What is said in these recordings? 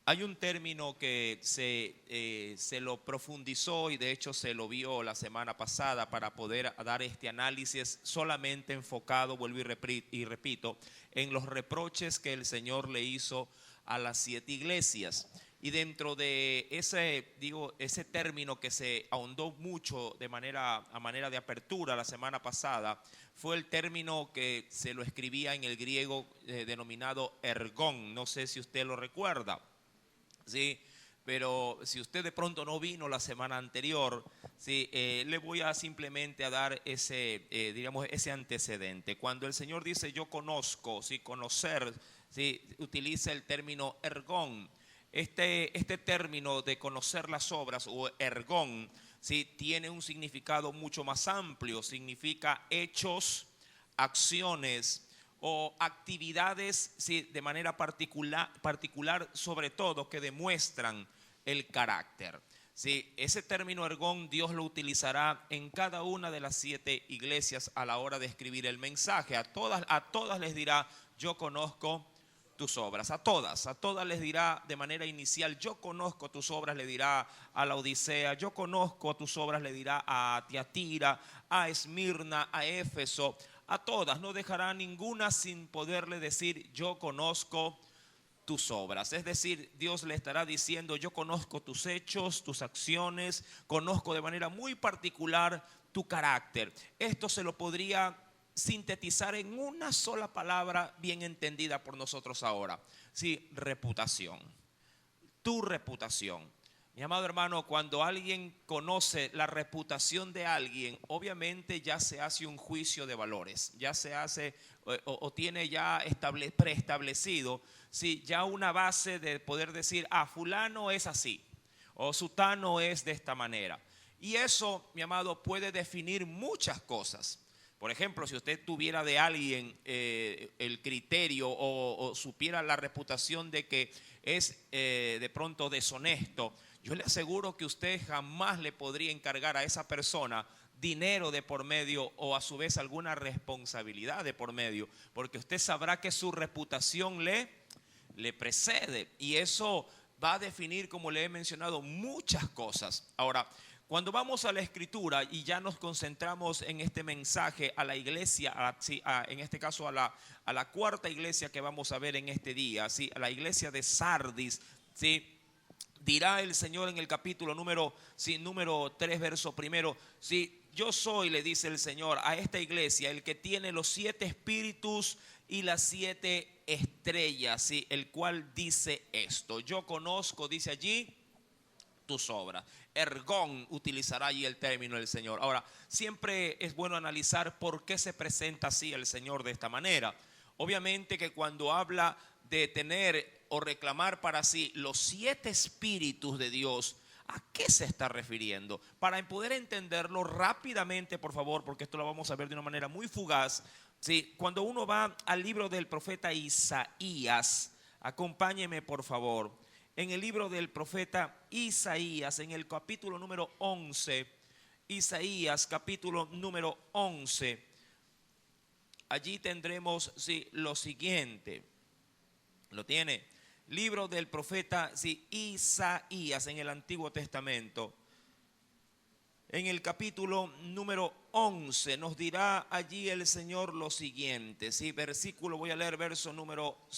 Hay un término que se lo profundizó y de hecho se lo vio la semana pasada para poder dar este análisis solamente enfocado, vuelvo y repito, en los reproches que el Señor le hizo a las 7 iglesias. Y dentro de ese término que se ahondó mucho a manera de apertura la semana pasada, fue el término que se lo escribía en el griego denominado ergón. No sé si usted lo recuerda. Sí, pero si usted de pronto no vino la semana anterior, sí, le voy a simplemente a dar ese antecedente. Cuando el Señor dice yo conozco, sí, conocer, sí, utiliza el término ergón. Este término de conocer las obras o ergón, sí, tiene un significado mucho más amplio. Significa hechos, acciones o actividades, sí, de manera particular sobre todo que demuestran el carácter. Sí, ese término ergón Dios lo utilizará en cada una de las 7 iglesias a la hora de escribir el mensaje. A todas les dirá yo conozco tus obras, a todas les dirá de manera inicial yo conozco tus obras, le dirá a la Odisea, yo conozco tus obras, le dirá a Tiatira, a Esmirna, a Éfeso. A todas, no dejará ninguna sin poderle decir yo conozco tus obras. Es decir, Dios le estará diciendo yo conozco tus hechos, tus acciones, conozco de manera muy particular tu carácter. Esto se lo podría sintetizar en una sola palabra bien entendida por nosotros ahora. Sí, reputación. Tu reputación. Mi amado hermano, cuando alguien conoce la reputación de alguien, obviamente ya se hace un juicio de valores, ya se hace o tiene ya preestablecido, sí, ya una base de poder decir, fulano es así, o sutano es de esta manera. Y eso, mi amado, puede definir muchas cosas. Por ejemplo, si usted tuviera de alguien el criterio o supiera la reputación de que es de pronto deshonesto, yo le aseguro que usted jamás le podría encargar a esa persona dinero de por medio o a su vez alguna responsabilidad de por medio, porque usted sabrá que su reputación le precede y eso va a definir, como le he mencionado, muchas cosas. Ahora, cuando vamos a la escritura y ya nos concentramos en este mensaje a la iglesia, en este caso a la cuarta iglesia que vamos a ver en este día, ¿sí? A la iglesia de Sardis, ¿sí? Dirá el Señor en el capítulo número 3, verso primero, si yo soy, le dice el Señor a esta iglesia, el que tiene los 7 espíritus y las 7 estrellas, ¿sí? El cual dice esto, yo conozco, dice allí, tus obras. Ergón utilizará allí el término del Señor. Ahora, siempre es bueno analizar por qué se presenta así el Señor de esta manera. Obviamente que cuando habla de tener o reclamar para sí los 7 espíritus de Dios, ¿a qué se está refiriendo? Para poder entenderlo rápidamente, por favor, porque esto lo vamos a ver de una manera muy fugaz. ¿Sí? Cuando uno va al libro del profeta Isaías, acompáñeme por favor. En el libro del profeta Isaías, en el capítulo número 11, Isaías capítulo número 11, allí tendremos, sí, lo siguiente. ¿Lo tiene? Libro del profeta, sí, Isaías en el Antiguo Testamento. En el capítulo número 11 nos dirá allí el Señor lo siguiente, ¿sí? Versículo, voy a leer verso número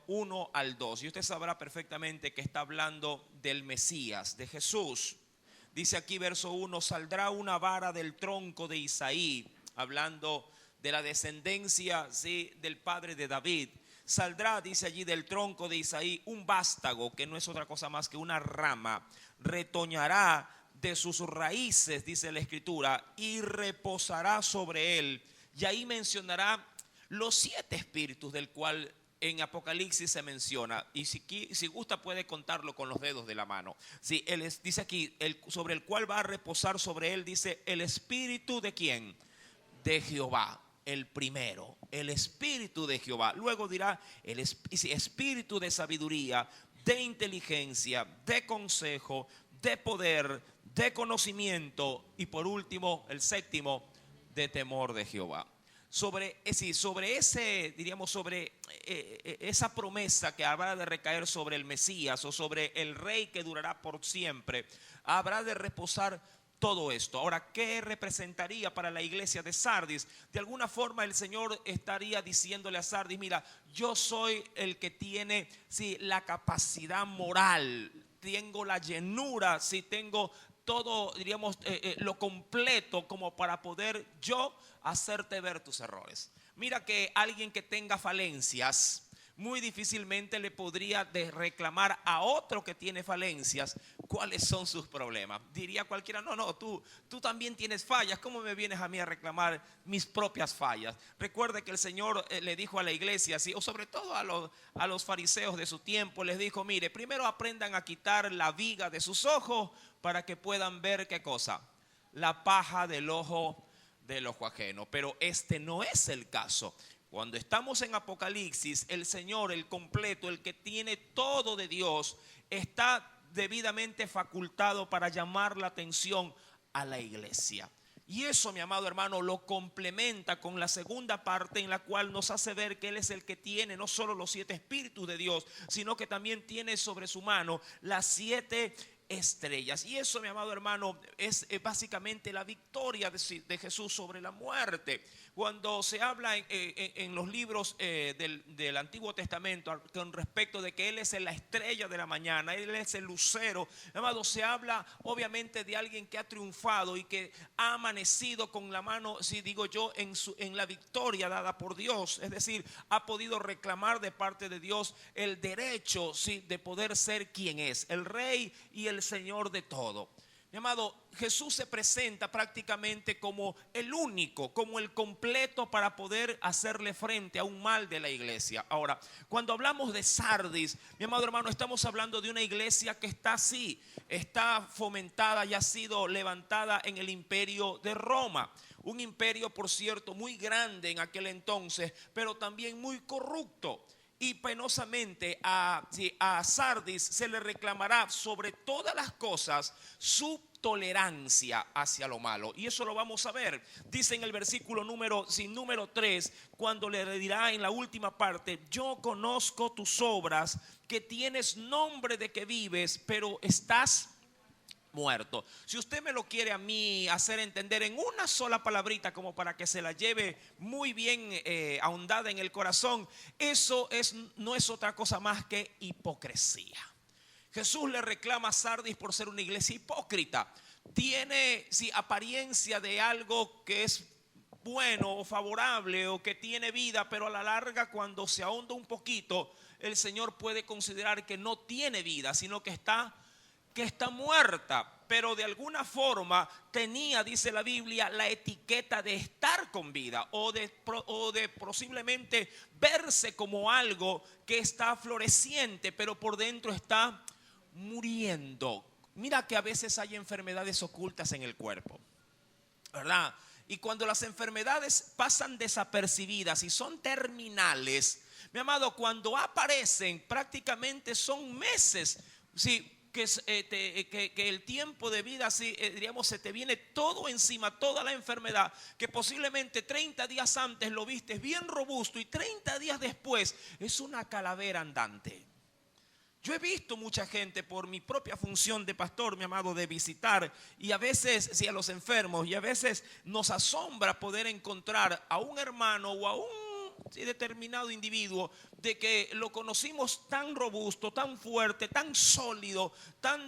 1 al 2. Y usted sabrá perfectamente que está hablando del Mesías, de Jesús. Dice aquí verso 1, saldrá una vara del tronco de Isaí, hablando de la descendencia, ¿sí?, del padre de David. Saldrá, dice allí, del tronco de Isaí un vástago, que no es otra cosa más que una rama, retoñará de sus raíces, dice la escritura, y reposará sobre él. Y ahí mencionará los 7 espíritus del cual en Apocalipsis se menciona. Y si gusta puede contarlo con los dedos de la mano. Sí, dice aquí, sobre el cual va a reposar sobre él, dice, el espíritu de ¿quién? De Jehová. El primero, el espíritu de Jehová. Luego dirá el espíritu de sabiduría, de inteligencia, de consejo, de poder, de conocimiento y por último, el séptimo, de temor de Jehová. sobre ese, diríamos, sobre esa promesa que habrá de recaer sobre el Mesías o sobre el rey que durará por siempre, habrá de reposar todo esto. Ahora, ¿qué representaría para la iglesia de Sardis? De alguna forma el Señor estaría diciéndole a Sardis: mira, yo soy el que tiene, sí, la capacidad moral, tengo la llenura, sí, tengo todo, diríamos, lo completo como para poder yo hacerte ver tus errores. Mira que alguien que tenga falencias muy difícilmente le podría reclamar a otro que tiene falencias cuáles son sus problemas. Diría cualquiera: no, tú también tienes fallas, ¿cómo me vienes a mí a reclamar mis propias fallas? Recuerde que el Señor le dijo a la iglesia, ¿sí?, o sobre todo a los fariseos de su tiempo, les dijo: mire, primero aprendan a quitar la viga de sus ojos para que puedan ver, ¿qué cosa? La paja del ojo ajeno. Pero este no es el caso. Cuando estamos en Apocalipsis, el Señor, el completo, el que tiene todo de Dios, está debidamente facultado para llamar la atención a la iglesia. Y eso, mi amado hermano, lo complementa con la segunda parte, en la cual nos hace ver que Él es el que tiene no solo los 7 espíritus de Dios, sino que también tiene sobre su mano las 7 estrellas. Y eso, mi amado hermano, es básicamente la victoria de Jesús sobre la muerte. Cuando se habla en los libros del Antiguo Testamento con respecto de que Él es la estrella de la mañana, Él es el lucero, amado, se habla obviamente de alguien que ha triunfado y que ha amanecido con la mano, si digo yo, en la victoria dada por Dios. Es decir, ha podido reclamar de parte de Dios el derecho, sí, de poder ser quien es, el Rey y el Señor de todo. Mi amado, Jesús se presenta prácticamente como el único, como el completo para poder hacerle frente a un mal de la iglesia. Ahora, cuando hablamos de Sardis, mi amado hermano, estamos hablando de una iglesia que está así, está fomentada y ha sido levantada en el imperio de Roma. Un imperio, por cierto, muy grande en aquel entonces, pero también muy corrupto. Y penosamente a Sardis se le reclamará sobre todas las cosas su tolerancia hacia lo malo. Y eso lo vamos a ver. Dice en el versículo número 3, cuando le dirá en la última parte: yo conozco tus obras, que tienes nombre de que vives, pero estás muerto. Si usted me lo quiere a mí hacer entender en una sola palabrita, como para que se la lleve muy bien ahondada en el corazón, eso no es otra cosa más que hipocresía. Jesús le reclama a Sardis por ser una iglesia hipócrita. Tiene apariencia de algo que es bueno o favorable o que tiene vida, pero a la larga, cuando se ahonda un poquito, el Señor puede considerar que no tiene vida, sino que está muerta. Pero de alguna forma tenía, dice la Biblia, la etiqueta de estar con vida o de posiblemente verse como algo que está floreciente, pero por dentro está muriendo. Mira que a veces hay enfermedades ocultas en el cuerpo, ¿verdad? Y cuando las enfermedades pasan desapercibidas y son terminales, mi amado, cuando aparecen prácticamente son meses, sí, que el tiempo de vida, así, diríamos, se te viene todo encima, toda la enfermedad, que posiblemente 30 días antes lo vistes bien robusto y 30 días después es una calavera andante. Yo he visto mucha gente, por mi propia función de pastor, mi amado, de visitar, y a veces a los enfermos, y a veces nos asombra poder encontrar a un hermano o a un determinado individuo de que lo conocimos tan robusto, tan fuerte, tan sólido,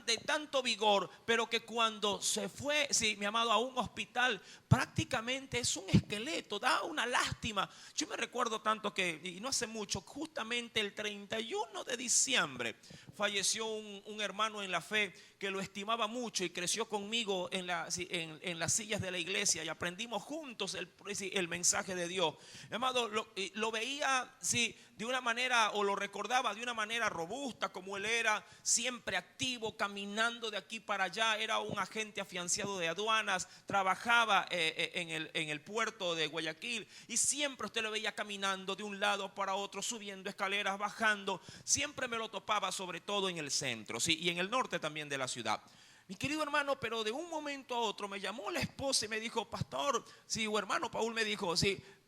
de tanto vigor, pero que cuando se fue, mi amado, a un hospital, prácticamente es un esqueleto. Da una lástima. Yo me recuerdo tanto que, y no hace mucho, justamente el 31 de diciembre falleció un hermano en la fe que lo estimaba mucho y creció conmigo en las sillas de la iglesia, y aprendimos juntos el mensaje de Dios. Amado, lo veía de una manera, o lo recordaba de una manera robusta, como él era, siempre activo, caminando de aquí para allá. Era un agente afianzado de aduanas, trabajaba en el puerto de Guayaquil, y siempre usted lo veía caminando de un lado para otro, subiendo escaleras, bajando. Siempre me lo topaba, sobre todo en el centro, y en el norte también de la ciudad. Mi querido hermano, pero de un momento a otro me llamó la esposa y me dijo: pastor, o hermano Paul, me dijo,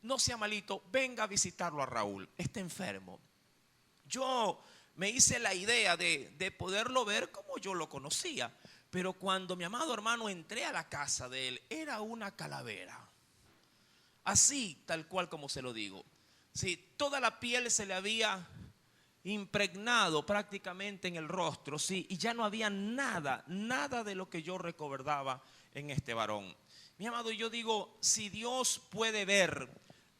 no sea malito, venga a visitarlo a Raúl, está enfermo. Yo me hice la idea de poderlo ver como yo lo conocía. Pero cuando mi amado hermano entré a la casa de él, era una calavera. Así, tal cual como se lo digo. Sí, toda la piel se le había impregnado prácticamente en el rostro, sí, y ya no había nada de lo que yo recordaba en este varón. Mi amado, yo digo, si Dios puede ver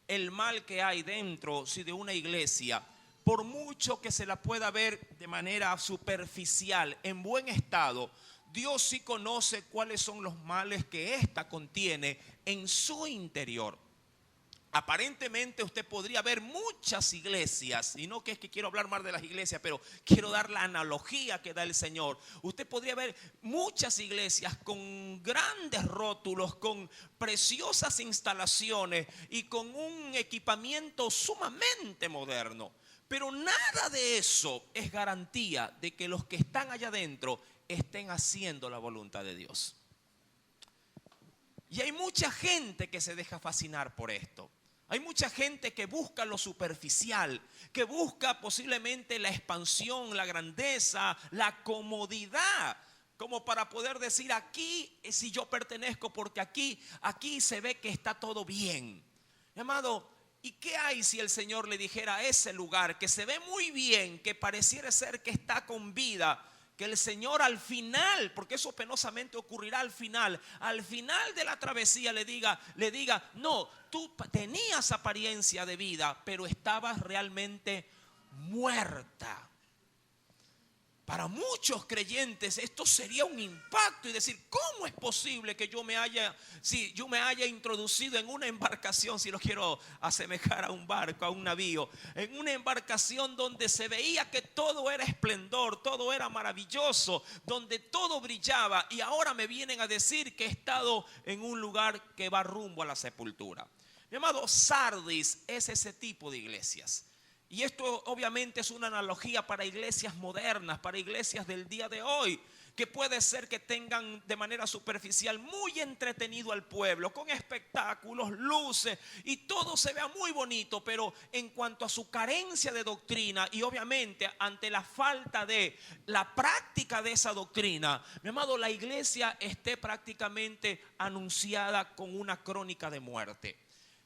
el mal que hay dentro, sí, de una iglesia, por mucho que se la pueda ver de manera superficial, en buen estado, Dios sí conoce cuáles son los males que ésta contiene en su interior. Aparentemente usted podría ver muchas iglesias, y no que es que quiero hablar más de las iglesias, pero quiero dar la analogía que da el Señor. Usted podría ver muchas iglesias con grandes rótulos, con preciosas instalaciones y con un equipamiento sumamente moderno. Pero nada de eso es garantía de que los que están allá adentro estén haciendo la voluntad de Dios. Y hay mucha gente que se deja fascinar por esto. Hay mucha gente que busca lo superficial, que busca posiblemente la expansión, la grandeza, la comodidad, como para poder decir aquí si yo pertenezco, porque aquí se ve que está todo bien. Mi amado, ¿y qué hay si el Señor le dijera a ese lugar que se ve muy bien, que pareciera ser que está con vida, que el Señor al final, porque eso penosamente ocurrirá al final de la travesía le diga, no, tú tenías apariencia de vida, pero estabas realmente muerta? Para muchos creyentes esto sería un impacto y decir, ¿cómo es posible que yo me haya introducido en una embarcación, si lo quiero asemejar a un barco, a un navío, en una embarcación donde se veía que todo era esplendor, todo era maravilloso, donde todo brillaba, y ahora me vienen a decir que he estado en un lugar que va rumbo a la sepultura? Mi amado, Sardis es ese tipo de iglesias. Y esto obviamente es una analogía para iglesias modernas, para iglesias del día de hoy, que puede ser que tengan de manera superficial muy entretenido al pueblo, con espectáculos, luces, y todo se vea muy bonito, pero en cuanto a su carencia de doctrina y obviamente ante la falta de la práctica de esa doctrina, mi amado, la iglesia esté prácticamente anunciada con una crónica de muerte.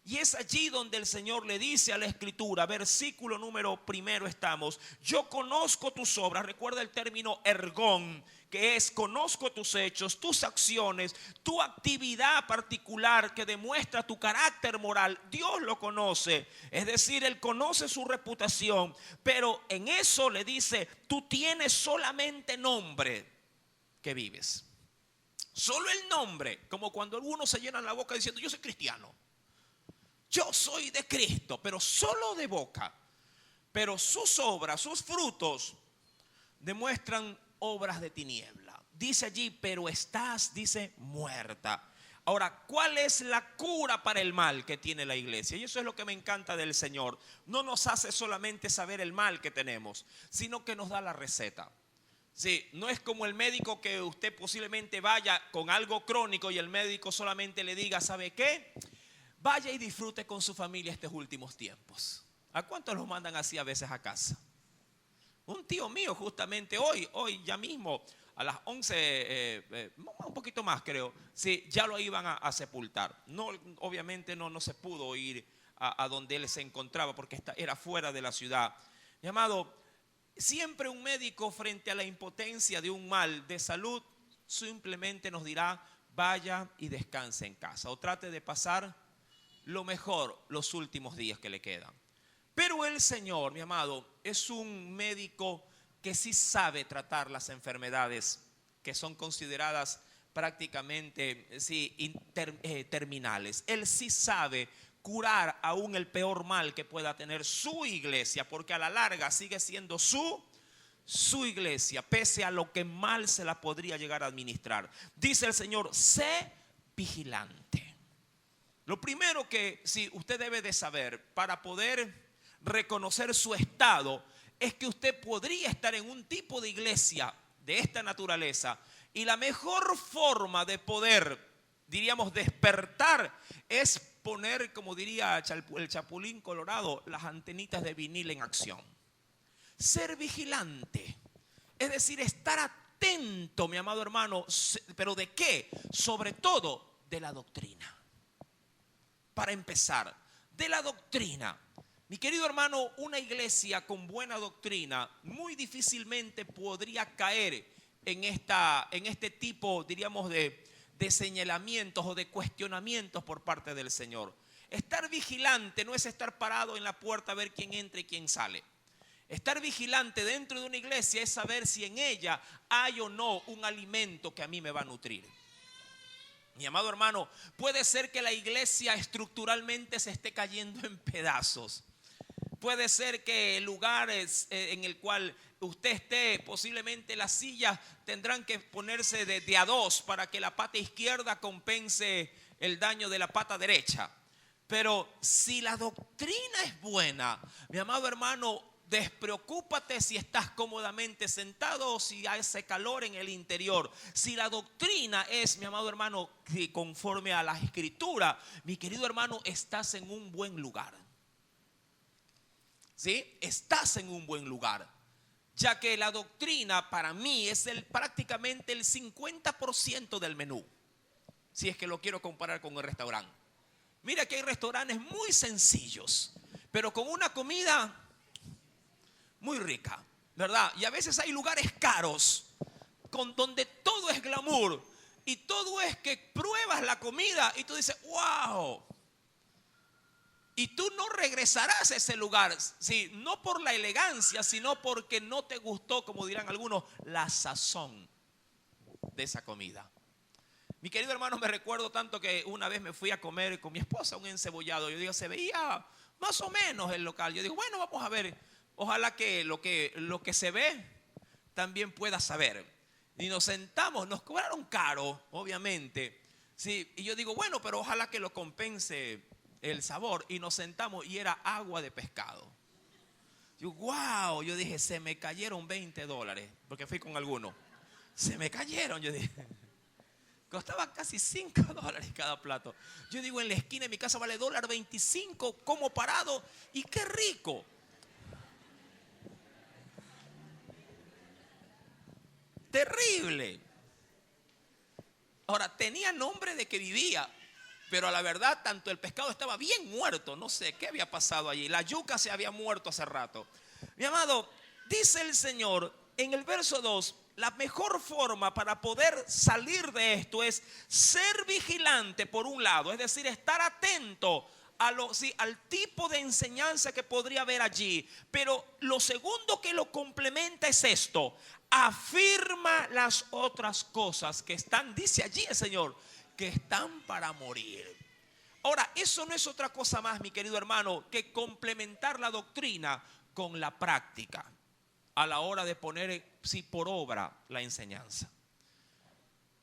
Y es allí donde el Señor le dice a la Escritura, versículo número 1 estamos: yo conozco tus obras. Recuerda el término ergón, que es conozco tus hechos, tus acciones, tu actividad particular que demuestra tu carácter moral. Dios lo conoce, es decir, Él conoce su reputación, pero en eso le dice, tú tienes solamente nombre que vives. Solo el nombre, como cuando algunos se llenan la boca diciendo, yo soy cristiano, yo soy de Cristo, pero solo de boca. Pero sus obras, sus frutos, demuestran obras de tiniebla. Dice allí, pero estás, dice, muerta. Ahora, ¿cuál es la cura para el mal que tiene la iglesia? Y eso es lo que me encanta del Señor. No nos hace solamente saber el mal que tenemos, sino que nos da la receta. Sí, no es como el médico que usted posiblemente vaya con algo crónico y el médico solamente le diga, ¿sabe qué? Vaya y disfrute con su familia estos últimos tiempos. ¿A cuántos los mandan así a veces a casa? Un tío mío justamente hoy ya mismo, a las 11, un poquito más creo, sí, ya lo iban a sepultar. No, obviamente no se pudo ir a donde él se encontraba porque era fuera de la ciudad. Mi amado, siempre un médico frente a la impotencia de un mal de salud simplemente nos dirá, vaya y descanse en casa o trate de pasar lo mejor los últimos días que le quedan. Pero el Señor, mi amado, es un médico que sí sabe tratar las enfermedades que son consideradas prácticamente terminales. Él sí sabe curar aún el peor mal que pueda tener su iglesia, porque a la larga sigue siendo su iglesia, pese a lo que mal se la podría llegar a administrar. Dice el Señor, sé vigilante. Lo primero que usted debe de saber para poder reconocer su estado es que usted podría estar en un tipo de iglesia de esta naturaleza y la mejor forma de poder, diríamos, despertar es poner, como diría el Chapulín Colorado, las antenitas de vinil en acción. Ser vigilante, es decir, estar atento, mi amado hermano. ¿Pero de qué? Sobre todo de la doctrina. Para empezar, de la doctrina. Mi querido hermano, una iglesia con buena doctrina muy difícilmente podría caer en este tipo, diríamos, de señalamientos o de cuestionamientos por parte del Señor. Estar vigilante no es estar parado en la puerta a ver quién entra y quién sale. Estar vigilante dentro de una iglesia es saber si en ella hay o no un alimento que a mí me va a nutrir. Mi amado hermano, puede ser que la iglesia estructuralmente se esté cayendo en pedazos. Puede ser que el lugar en el cual usted esté, posiblemente las sillas tendrán que ponerse de a dos para que la pata izquierda compense el daño de la pata derecha. Pero si la doctrina es buena, mi amado hermano, despreocúpate si estás cómodamente sentado o si hace calor en el interior. Si la doctrina es, mi amado hermano, conforme a la Escritura, mi querido hermano, estás en un buen lugar. ¿Sí? Estás en un buen lugar. Ya que la doctrina para mí es prácticamente el 50% del menú. Si es que lo quiero comparar con el restaurante. Mira que hay restaurantes muy sencillos, pero con una comida muy rica, ¿verdad? Y a veces hay lugares caros donde todo es glamour y todo es que pruebas la comida y tú dices, wow. Y tú no regresarás a ese lugar, sí, no por la elegancia, sino porque no te gustó, como dirán algunos, la sazón de esa comida. Mi querido hermano, me recuerdo tanto que una vez me fui a comer con mi esposa un encebollado. Yo digo, se veía más o menos el local. Yo digo, bueno, vamos a ver. Ojalá que lo que se ve también pueda saber. Y nos sentamos, nos cobraron caro, obviamente. Sí, y yo digo, bueno, pero ojalá que lo compense el sabor. Y nos sentamos y era agua de pescado. Yo, wow, yo dije, se me cayeron $20, porque fui con alguno. Se me cayeron, yo dije. Costaba casi $5 cada plato. Yo digo, en la esquina de mi casa vale $1.25, como parado, y qué rico. Terrible. Ahora, tenía nombre de que vivía, pero a la verdad, tanto el pescado estaba bien muerto. No sé qué había pasado allí. La yuca se había muerto hace rato. Mi amado, dice el Señor en el verso 2, la mejor forma para poder salir de esto es ser vigilante por un lado, es decir, estar atento al tipo de enseñanza que podría haber allí. Pero lo segundo que lo complementa es esto: afirma las otras cosas que están, dice allí el Señor, que están para morir. Ahora, eso no es otra cosa más, mi querido hermano, que complementar la doctrina con la práctica a la hora de poner por obra la enseñanza.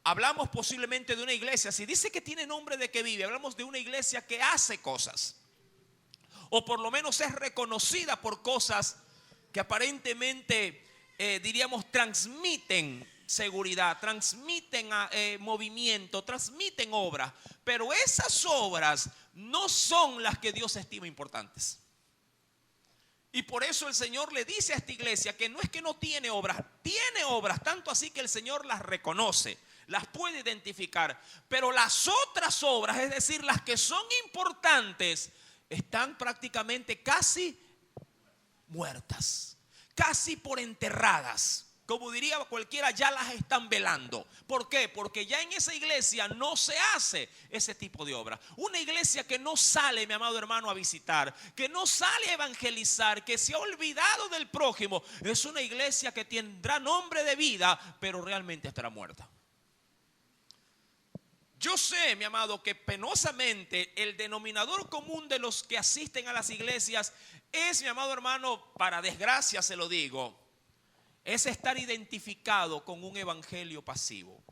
Hablamos posiblemente de una iglesia, si dice que tiene nombre de que vive, hablamos de una iglesia que hace cosas, o por lo menos es reconocida por cosas que aparentemente, diríamos, transmiten seguridad, transmiten movimiento, transmiten obras, pero esas obras no son las que Dios estima importantes. Y por eso el Señor le dice a esta iglesia que no es que no tiene obras, tanto así que el Señor las reconoce, las puede identificar, pero las otras obras, es decir, las que son importantes, están prácticamente casi muertas, casi por enterradas. Como diría cualquiera, ya las están velando. ¿Por qué? Porque ya en esa iglesia no se hace ese tipo de obra. Una iglesia que no sale, mi amado hermano, a visitar, que no sale a evangelizar, que se ha olvidado del prójimo, es una iglesia que tendrá nombre de vida, pero realmente estará muerta. Yo sé, mi amado, que penosamente el denominador común de los que asisten a las iglesias es, mi amado hermano, para desgracia se lo digo, es estar identificado con un evangelio pasivo,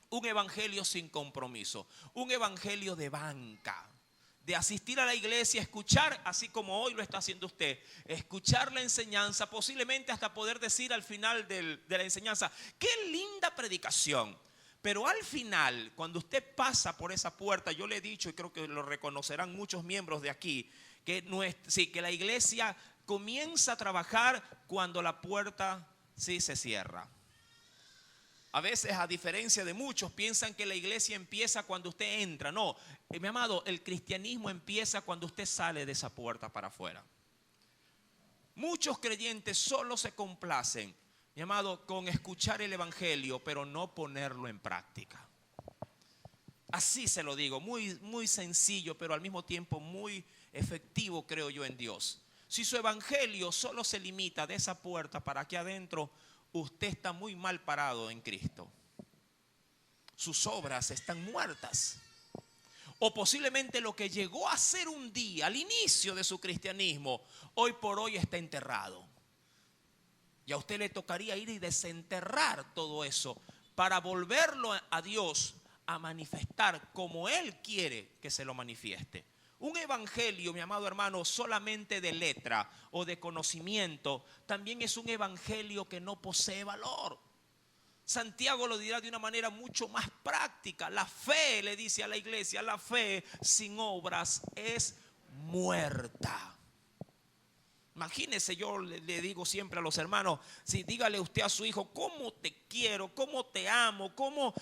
un evangelio sin compromiso, un evangelio de banca, de asistir a la iglesia, escuchar, así como hoy lo está haciendo usted, escuchar la enseñanza, posiblemente hasta poder decir al final de la enseñanza, qué linda predicación. Pero al final, cuando usted pasa por esa puerta, yo le he dicho y creo que lo reconocerán muchos miembros de aquí, que que la iglesia comienza a trabajar cuando la puerta se cierra. A veces, a diferencia de muchos, piensan que la iglesia empieza cuando usted entra. No, mi amado, el cristianismo empieza cuando usted sale de esa puerta para afuera. Muchos creyentes solo se complacen, mi amado, con escuchar el evangelio, pero no ponerlo en práctica. Así se lo digo, muy, muy sencillo, pero al mismo tiempo muy efectivo, creo yo, en Dios. Si su evangelio solo se limita de esa puerta para aquí adentro, usted está muy mal parado en Cristo. Sus obras están muertas. O posiblemente lo que llegó a ser un día, al inicio de su cristianismo, hoy por hoy está enterrado. Y a usted le tocaría ir y desenterrar todo eso para volverlo a Dios a manifestar como Él quiere que se lo manifieste. Un evangelio, mi amado hermano, solamente de letra o de conocimiento, también es un evangelio que no posee valor. Santiago lo dirá de una manera mucho más práctica. La fe, le dice a la iglesia, la fe sin obras es muerta. Imagínese, yo le digo siempre a los hermanos, si dígale usted a su hijo, cómo te quiero, cómo te amo, cómo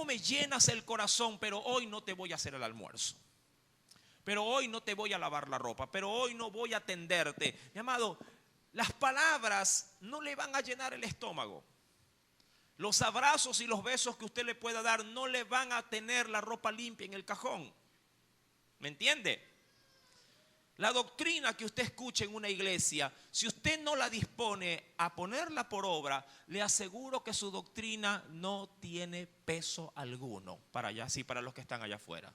me llenas el corazón, pero hoy no te voy a hacer el almuerzo. Pero hoy no te voy a lavar la ropa, pero hoy no voy a atenderte. Mi amado, las palabras no le van a llenar el estómago. Los abrazos y los besos que usted le pueda dar no le van a tener la ropa limpia en el cajón. ¿Me entiende? La doctrina que usted escucha en una iglesia, si usted no la dispone a ponerla por obra, le aseguro que su doctrina no tiene peso alguno para allá, sí, para los que están allá afuera.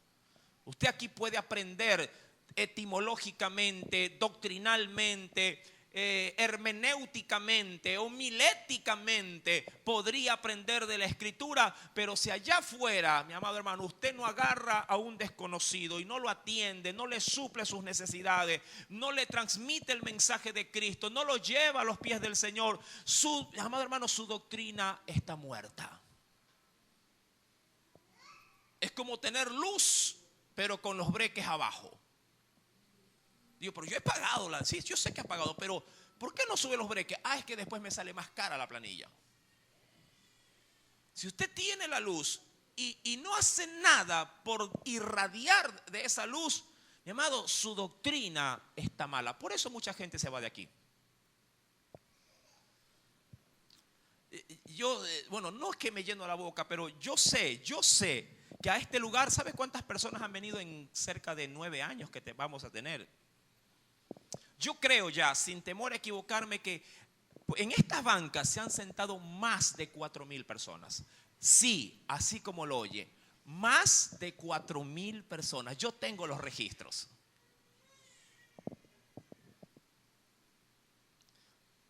Usted aquí puede aprender etimológicamente, doctrinalmente, hermenéuticamente, homiléticamente, podría aprender de la escritura, pero si allá afuera, mi amado hermano, usted no agarra a un desconocido y no lo atiende, no le suple sus necesidades, no le transmite el mensaje de Cristo, no lo lleva a los pies del Señor, amado hermano, su doctrina está muerta. Es como tener luz, pero con los breques abajo. Digo, pero yo he pagado sí, yo sé que he pagado, pero ¿por qué no sube los breques? Es que después me sale más cara la planilla. Si usted tiene la luz y no hace nada por irradiar de esa luz, mi amado, su doctrina está mala. Por eso mucha gente se va de aquí. Bueno, no es que me lleno la boca, pero yo sé que a este lugar, ¿sabe cuántas personas han venido en cerca de 9 años que vamos a tener? Yo creo ya, sin temor a equivocarme, que en estas bancas se han sentado más de 4,000 personas. Sí, así como lo oye, más de 4,000 personas. Yo tengo los registros.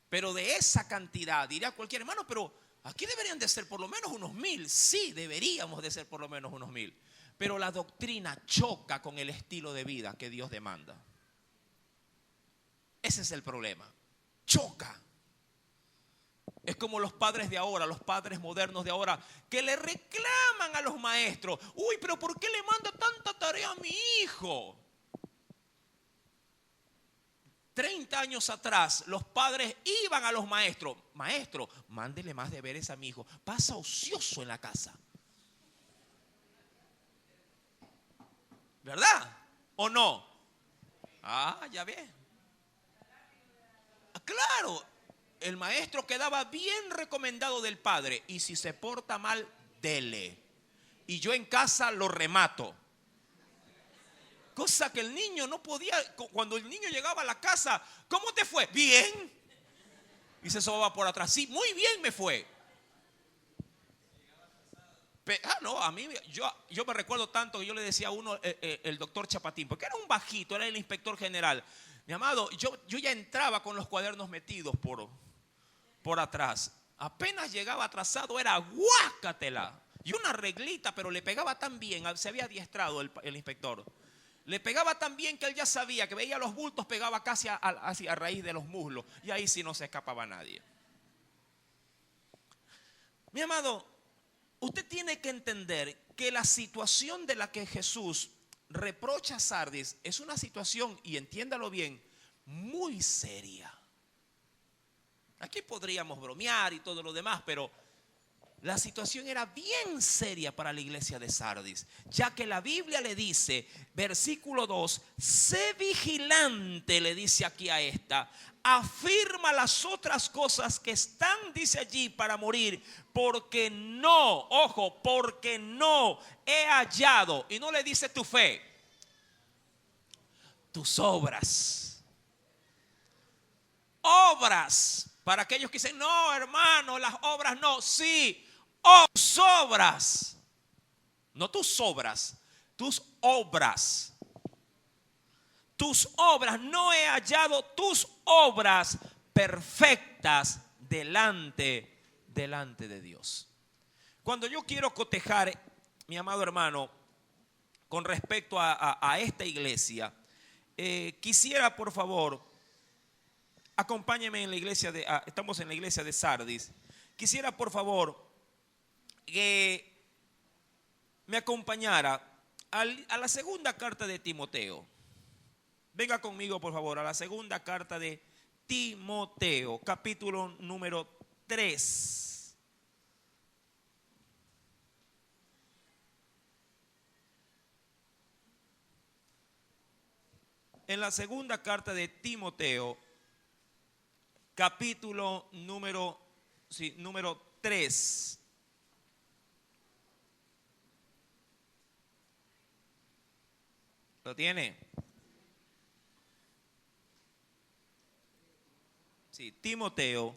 Pero de esa cantidad, dirá cualquier hermano, pero aquí deberían de ser por lo menos unos 1,000. Sí, deberíamos de ser por lo menos unos 1,000. Pero la doctrina choca con el estilo de vida que Dios demanda. Ese es el problema. Choca. Es como los padres de ahora, los padres modernos de ahora, que le reclaman a los maestros. Uy, pero ¿por qué le manda tanta tarea a mi hijo? 30 años atrás, los padres iban a los maestros. Maestro, mándele más deberes a mi hijo. Pasa ocioso en la casa. ¿Verdad? ¿O no? Ya ve. Claro, el maestro quedaba bien recomendado del padre. Y si se porta mal, dele. Y yo en casa lo remato. Cosa que el niño no podía. Cuando el niño llegaba a la casa, ¿cómo te fue? Bien. Y se sobaba por atrás. Sí, muy bien me fue. No, a mí, yo me recuerdo tanto que yo le decía a uno, el doctor Chapatín, porque era un bajito, era el inspector general. Mi amado, yo ya entraba con los cuadernos metidos por atrás. Apenas llegaba atrasado, era guácatela. Y una reglita, pero le pegaba tan bien, se había adiestrado el inspector. Le pegaba tan bien que él ya sabía que veía los bultos, pegaba casi a raíz de los muslos. Y ahí sí no se escapaba nadie. Mi amado, usted tiene que entender que la situación de la que Jesús reprocha a Sardis es una situación, y entiéndalo bien, muy seria. Aquí podríamos bromear y todo lo demás, pero la situación era bien seria para la iglesia de Sardis, ya que la Biblia le dice, versículo 2, sé vigilante, le dice aquí a esta, afirma las otras cosas que están, dice allí, para morir, porque no, ojo, porque no he hallado, y no le dice tu fe, tus obras. Obras, para aquellos que dicen, no hermano, las obras no, sí, tus obras, no tus obras, tus obras. Tus obras, no he hallado tus obras perfectas delante de Dios. Cuando yo quiero cotejar, mi amado hermano, con respecto a esta iglesia, quisiera por favor, acompáñeme en la iglesia estamos en la iglesia de Sardis. Quisiera por favor que me acompañara a la segunda carta de Timoteo. Venga conmigo por favor a la segunda carta de Timoteo, capítulo número 3. En la segunda carta de Timoteo, capítulo número 3. ¿Lo tiene? Sí, Timoteo,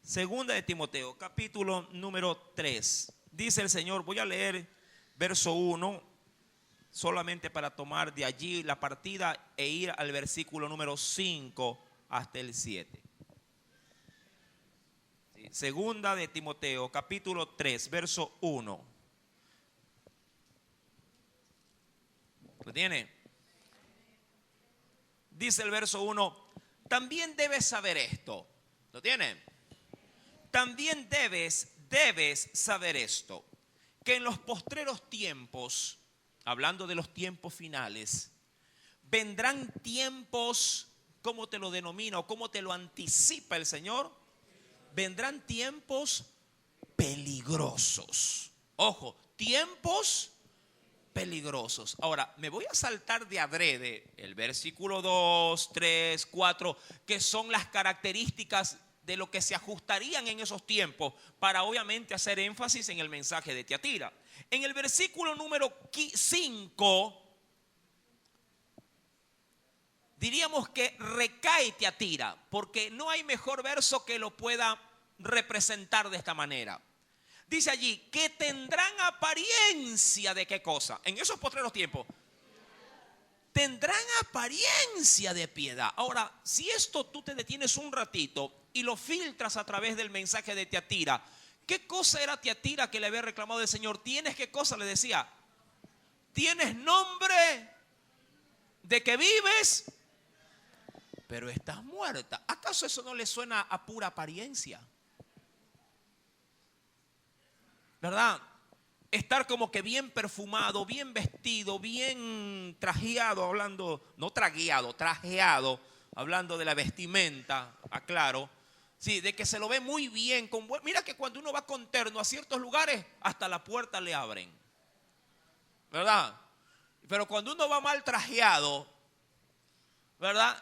segunda de Timoteo, capítulo número 3. Dice el Señor, voy a leer verso 1, solamente para tomar de allí la partida e ir al versículo número 5 hasta el 7. Sí, segunda de Timoteo, capítulo 3, verso 1. ¿Lo tiene? Dice el verso 1, también debes saber esto. ¿Lo tiene? También debes saber esto, que en los postreros tiempos, hablando de los tiempos finales, vendrán tiempos, ¿cómo te lo denomina o cómo te lo anticipa el Señor? Vendrán tiempos peligrosos. Ojo, tiempos peligrosos. Ahora, me voy a saltar de adrede el versículo 2, 3, 4, que son las características de lo que se ajustarían en esos tiempos para obviamente hacer énfasis en el mensaje de Tiatira. En el versículo número 5, diríamos que recae Tiatira, porque no hay mejor verso que lo pueda representar de esta manera. Dice allí que tendrán apariencia de qué cosa. En esos postreros tiempos tendrán apariencia de piedad. Ahora, si esto tú te detienes un ratito y lo filtras a través del mensaje de Tiatira, ¿qué cosa era Tiatira que le había reclamado el Señor? ¿Tienes qué cosa? Le decía, tienes nombre de que vives, pero estás muerta. ¿Acaso eso no le suena a pura apariencia? ¿Verdad? Estar como que bien perfumado, bien vestido, bien trajeado, hablando, no tragueado, trajeado, hablando de la vestimenta, aclaro. Sí, de que se lo ve muy bien. Mira que cuando uno va con terno a ciertos lugares, hasta la puerta le abren. ¿Verdad? Pero cuando uno va mal trajeado, ¿verdad?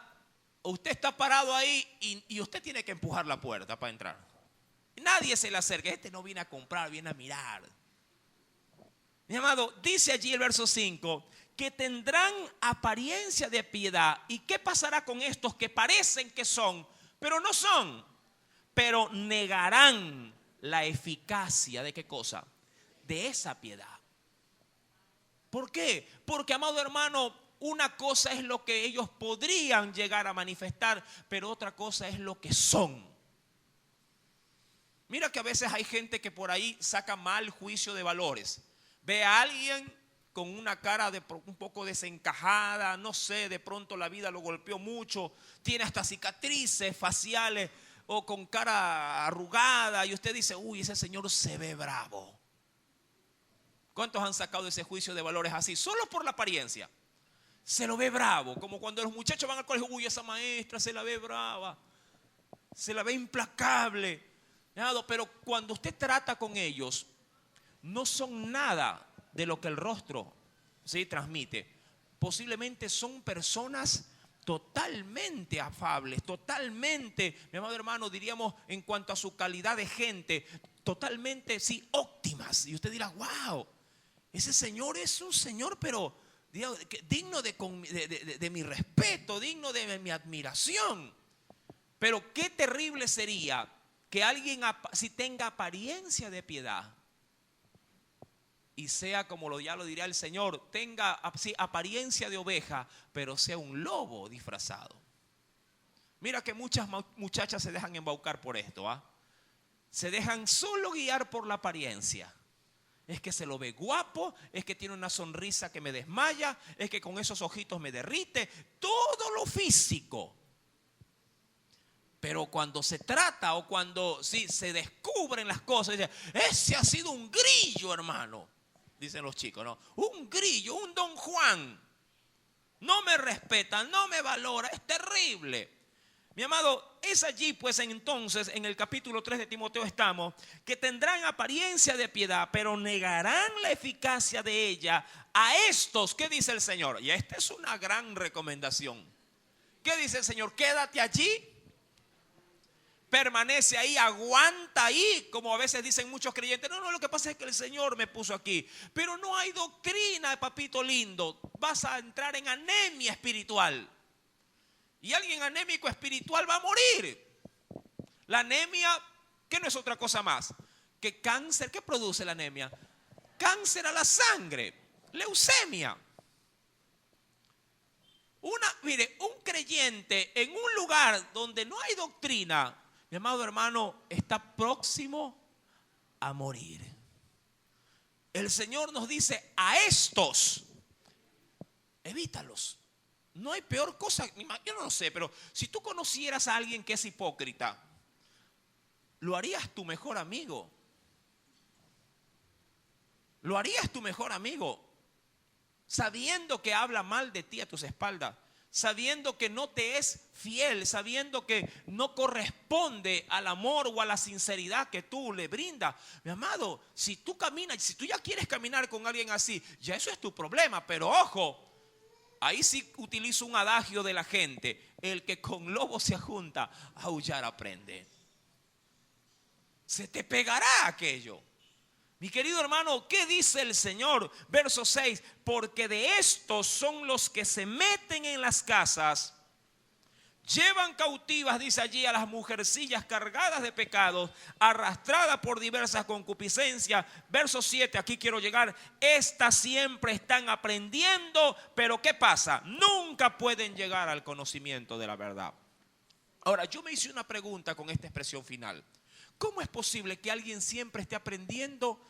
Usted está parado ahí y usted tiene que empujar la puerta para entrar. Nadie se le acerca. Este no viene a comprar, viene a mirar. Mi amado, dice allí el verso 5 que tendrán apariencia de piedad. ¿Y qué pasará con estos que parecen que son, pero no son? Pero negarán la eficacia de qué cosa? De esa piedad. ¿Por qué? Porque, amado hermano, una cosa es lo que ellos podrían llegar a manifestar, pero otra cosa es lo que son. Mira que a veces hay gente que por ahí saca mal juicio de valores. Ve a alguien con una cara un poco desencajada, no sé, de pronto la vida lo golpeó mucho, tiene hasta cicatrices faciales o con cara arrugada y usted dice, uy, ese señor se ve bravo. ¿Cuántos han sacado ese juicio de valores así? Solo por la apariencia. Se lo ve bravo, como cuando los muchachos van al colegio. Uy, esa maestra se la ve brava, se la ve implacable. Pero cuando usted trata con ellos, no son nada de lo que el rostro, ¿sí?, transmite. Posiblemente son personas totalmente afables, totalmente, mi amado hermano, diríamos en cuanto a su calidad de gente, totalmente, sí, óptimas. Y usted dirá, wow, ese señor es un señor, pero digno de mi respeto, digno de mi admiración. Pero qué terrible sería que alguien, si tenga apariencia de piedad y sea, como ya lo diría el Señor, tenga apariencia de oveja, pero sea un lobo disfrazado. Mira que muchas muchachas se dejan embaucar por esto, ¿ah? Se dejan solo guiar por la apariencia. Es que se lo ve guapo, es que tiene una sonrisa que me desmaya, es que con esos ojitos me derrite, todo lo físico. Pero cuando se trata o cuando se descubren las cosas, dice, ese ha sido un grillo, hermano. Dicen los chicos, ¿no? Un grillo, un Don Juan. No me respeta, no me valora, es terrible. Mi amado, es allí pues entonces en el capítulo 3 de Timoteo estamos, que tendrán apariencia de piedad, pero negarán la eficacia de ella a estos. ¿Qué dice el Señor? Y esta es una gran recomendación. ¿Qué dice el Señor? Quédate allí. Permanece ahí, aguanta ahí, como a veces dicen muchos creyentes. No, lo que pasa es que el Señor me puso aquí. Pero no hay doctrina, papito lindo. Vas a entrar en anemia espiritual. Y alguien anémico espiritual va a morir. La anemia, que no es otra cosa más que cáncer. ¿Qué produce la anemia? Cáncer a la sangre, leucemia. Mire, un creyente en un lugar donde no hay doctrina, mi amado hermano, está próximo a morir. El Señor nos dice, a estos, evítalos. No hay peor cosa, yo no sé, pero si tú conocieras a alguien que es hipócrita, ¿lo harías tu mejor amigo? ¿Lo harías tu mejor amigo? Sabiendo que habla mal de ti a tus espaldas, sabiendo que no te es fiel, sabiendo que no corresponde al amor o a la sinceridad que tú le brindas. Mi amado, si tú caminas, si tú ya quieres caminar con alguien así, ya eso es tu problema. Pero ojo, ahí sí utilizo un adagio de la gente: el que con lobo se junta, a aullar aprende. Se te pegará aquello. Mi querido hermano, ¿qué dice el Señor? Verso 6, porque de estos son los que se meten en las casas, llevan cautivas, dice allí, a las mujercillas cargadas de pecados, arrastradas por diversas concupiscencias. Verso 7, aquí quiero llegar. Estas siempre están aprendiendo, pero ¿qué pasa? Nunca pueden llegar al conocimiento de la verdad. Ahora, yo me hice una pregunta con esta expresión final. ¿Cómo es posible que alguien siempre esté aprendiendo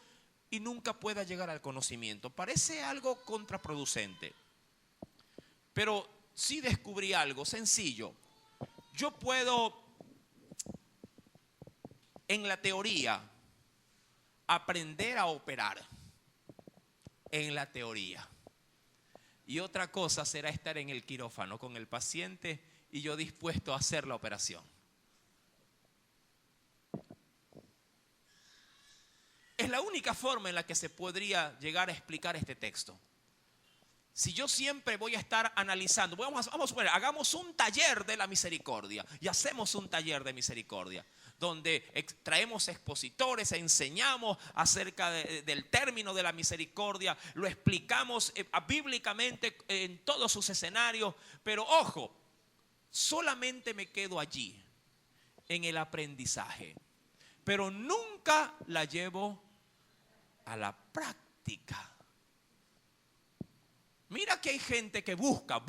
y nunca pueda llegar al conocimiento? Parece algo contraproducente. Pero sí descubrí algo sencillo. Yo puedo, en la teoría, aprender a operar. En la teoría. Y otra cosa será estar en el quirófano con el paciente y yo dispuesto a hacer la operación. Es la única forma en la que se podría llegar a explicar este texto. Si yo siempre voy a estar analizando, vamos a suponer, hagamos un taller de la misericordia y hacemos un taller de misericordia donde traemos expositores, enseñamos acerca del término de la misericordia, lo explicamos bíblicamente en todos sus escenarios, pero ojo, solamente me quedo allí en el aprendizaje, pero nunca la llevo a la práctica. Mira que hay gente que busca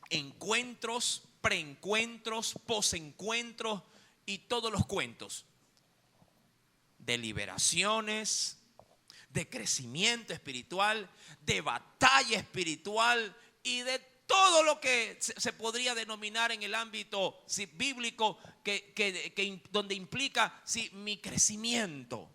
encuentros, preencuentros, posencuentros y todos los cuentos de liberaciones, de crecimiento espiritual, de batalla espiritual y de todo lo que se podría denominar en el ámbito bíblico donde implica mi crecimiento.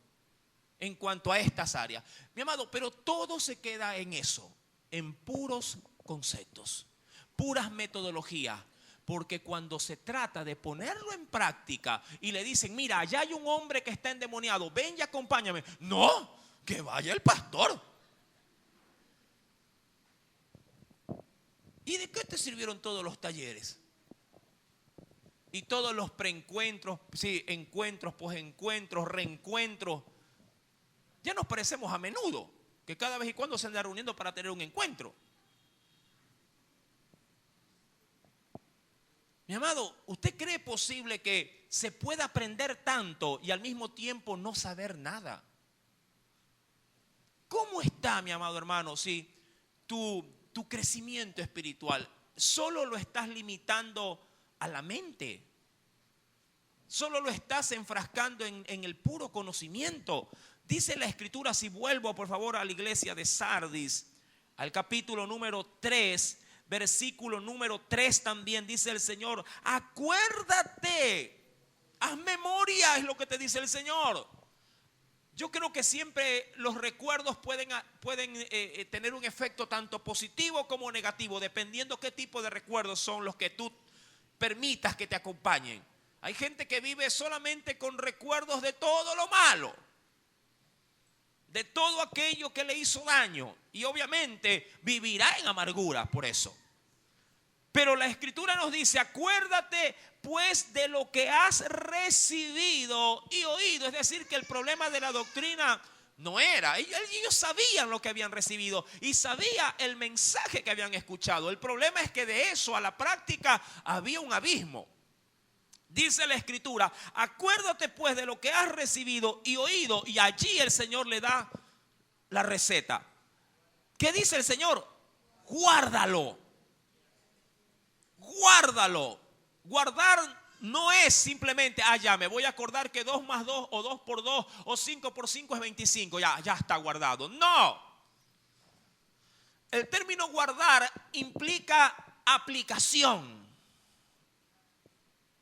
en cuanto a estas áreas. Mi amado, pero todo se queda en eso, en puros conceptos, puras metodologías. Porque cuando se trata de ponerlo en práctica y le dicen, mira, allá hay un hombre que está endemoniado, ven y acompáñame. No, que vaya el pastor. ¿Y de qué te sirvieron todos los talleres? Y todos los preencuentros, sí, encuentros, posencuentros, reencuentros. Ya nos parecemos a menudo, que cada vez y cuando se anda reuniendo para tener un encuentro. Mi amado, ¿usted cree posible que se pueda aprender tanto y al mismo tiempo no saber nada? ¿Cómo está, mi amado hermano, si tu crecimiento espiritual solo lo estás limitando a la mente? Solo lo estás enfrascando en el puro conocimiento. Dice la Escritura, si vuelvo por favor a la iglesia de Sardis, al capítulo número 3, versículo número 3 también dice el Señor, acuérdate, haz memoria, es lo que te dice el Señor. Yo creo que siempre los recuerdos pueden tener un efecto tanto positivo como negativo, dependiendo qué tipo de recuerdos son los que tú permitas que te acompañen. Hay gente que vive solamente con recuerdos de todo lo malo, de todo aquello que le hizo daño, y obviamente vivirá en amargura por eso. Pero la Escritura nos dice, acuérdate pues de lo que has recibido y oído. Es decir, que el problema de la doctrina no era, ellos sabían lo que habían recibido y sabían el mensaje que habían escuchado. El problema es que de eso a la práctica había un abismo. Dice la Escritura, acuérdate pues de lo que has recibido y oído, y allí el Señor le da la receta. ¿Qué dice el Señor? Guárdalo. Guárdalo. Guardar no es simplemente, ya me voy a acordar que 2 más 2 o 2 por 2 o 5 por 5 es 25, ya está guardado. No. El término guardar implica aplicación.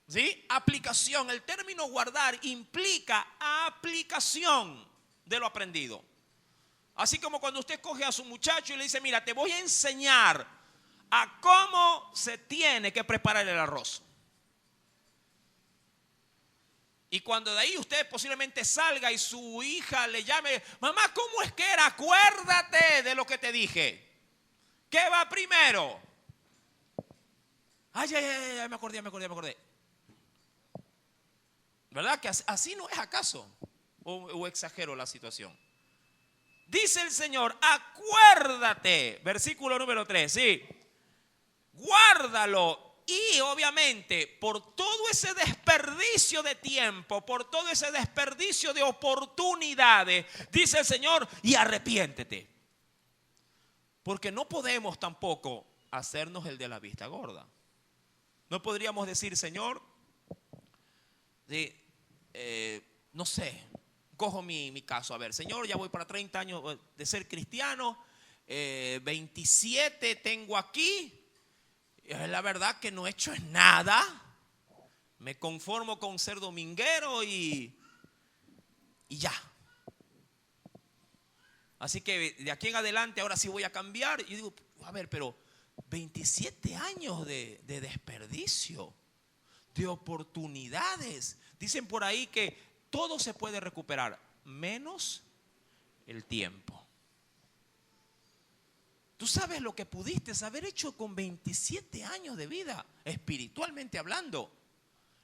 ¿Sí? Aplicación. El término guardar implica aplicación de lo aprendido. Así como cuando usted coge a su muchacho y le dice, mira, te voy a enseñar a cómo se tiene que preparar el arroz. Y cuando de ahí usted posiblemente salga y su hija le llame, mamá, ¿cómo es que era? Acuérdate de lo que te dije. ¿Qué va primero? Ya me acordé. ¿Verdad que así no es acaso? ¿O exagero la situación? Dice el Señor, acuérdate, versículo número 3, sí, guárdalo. Y obviamente por todo ese desperdicio de tiempo, por todo ese desperdicio de oportunidades, dice el Señor, y arrepiéntete. Porque no podemos tampoco hacernos el de la vista gorda. No podríamos decir, Señor, no sé, cojo mi caso, a ver, Señor, ya voy para 30 años de ser cristiano, 27 tengo aquí, la verdad que no he hecho nada, me conformo con ser dominguero y ya. Así que de aquí en adelante ahora sí voy a cambiar. Y digo, a ver, pero 27 años de desperdicio, de oportunidades. Dicen por ahí que todo se puede recuperar, menos el tiempo. ¿Tú sabes lo que pudiste haber hecho con 27 años de vida, espiritualmente hablando?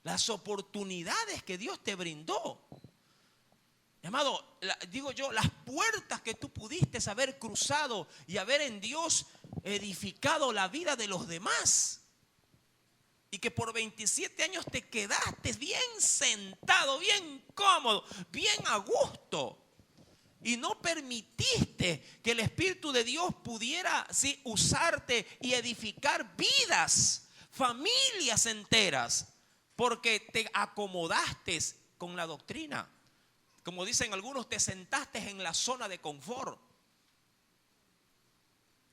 Las oportunidades que Dios te brindó. Mi amado, digo yo, las puertas que tú pudiste haber cruzado y haber en Dios edificado la vida de los demás. Y que por 27 años te quedaste bien sentado, bien cómodo, bien a gusto. Y no permitiste que el Espíritu de Dios pudiera usarte y edificar vidas, familias enteras, porque te acomodaste con la doctrina. Como dicen algunos, te sentaste en la zona de confort.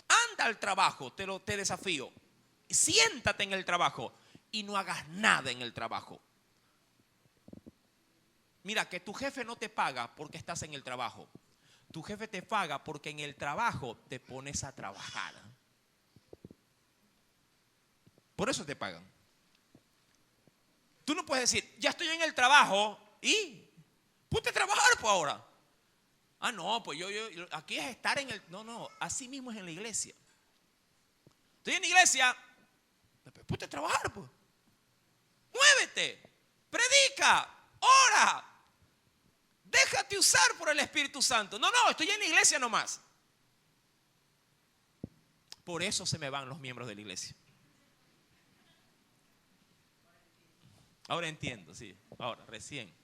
Anda al trabajo, te desafío. Siéntate en el trabajo y no hagas nada en el trabajo. Mira, que tu jefe no te paga porque estás en el trabajo. Tu jefe te paga porque en el trabajo te pones a trabajar. Por eso te pagan. Tú no puedes decir, ya estoy en el trabajo y ponte a trabajar pues ahora. Ah, no, pues yo aquí es estar en el... No, así mismo es en la iglesia. Estoy en la iglesia, ponte a trabajar pues. Muévete, predica, ora. Déjate usar por el Espíritu Santo. No, estoy en la iglesia nomás. Por eso se me van los miembros de la iglesia. Ahora entiendo, sí. Ahora, recién.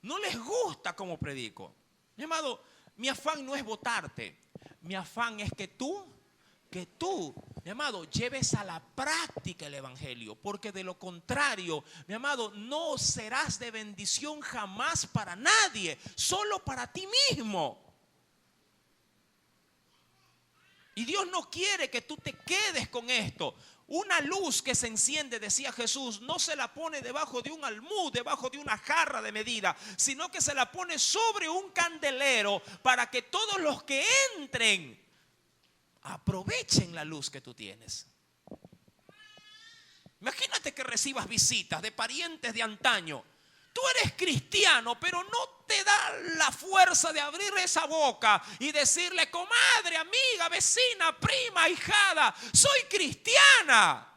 No les gusta cómo predico. Mi amado, mi afán no es votarte. Mi afán es que tú, mi amado, lleves a la práctica el evangelio. Porque de lo contrario, mi amado, no serás de bendición jamás para nadie. Solo para ti mismo. Y Dios no quiere que tú te quedes con esto. Una luz que se enciende, decía Jesús, no se la pone debajo de un almud, debajo de una jarra de medida, sino que se la pone sobre un candelero para que todos los que entren aprovechen la luz que tú tienes. Imagínate que recibas visitas de parientes de antaño. Tú eres cristiano, pero no te da la fuerza de abrir esa boca y decirle, comadre, amiga, vecina, prima, ahijada, soy cristiana.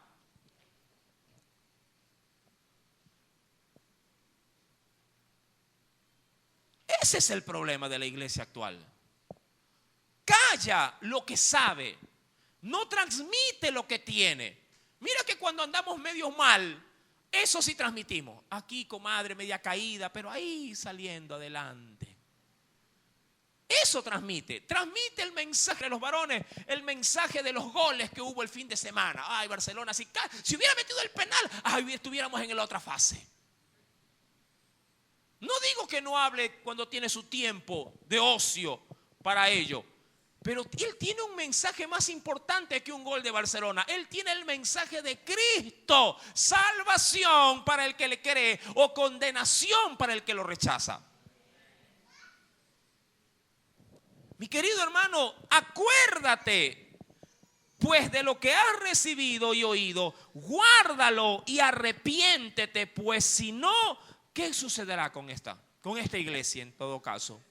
Ese es el problema de la iglesia actual. Calla lo que sabe, no transmite lo que tiene. Mira que cuando andamos medio mal, eso sí transmitimos. Aquí, comadre, media caída, pero ahí saliendo adelante. Eso transmite el mensaje de los varones, el mensaje de los goles que hubo el fin de semana. Ay, Barcelona, si hubiera metido el penal, ay, estuviéramos en la otra fase. No digo que no hable cuando tiene su tiempo de ocio para ello, pero él tiene un mensaje más importante que un gol de Barcelona. Él tiene el mensaje de Cristo, salvación para el que le cree o condenación para el que lo rechaza. Mi querido hermano, acuérdate pues de lo que has recibido y oído, guárdalo y arrepiéntete, pues si no, ¿qué sucederá con esta iglesia en todo caso?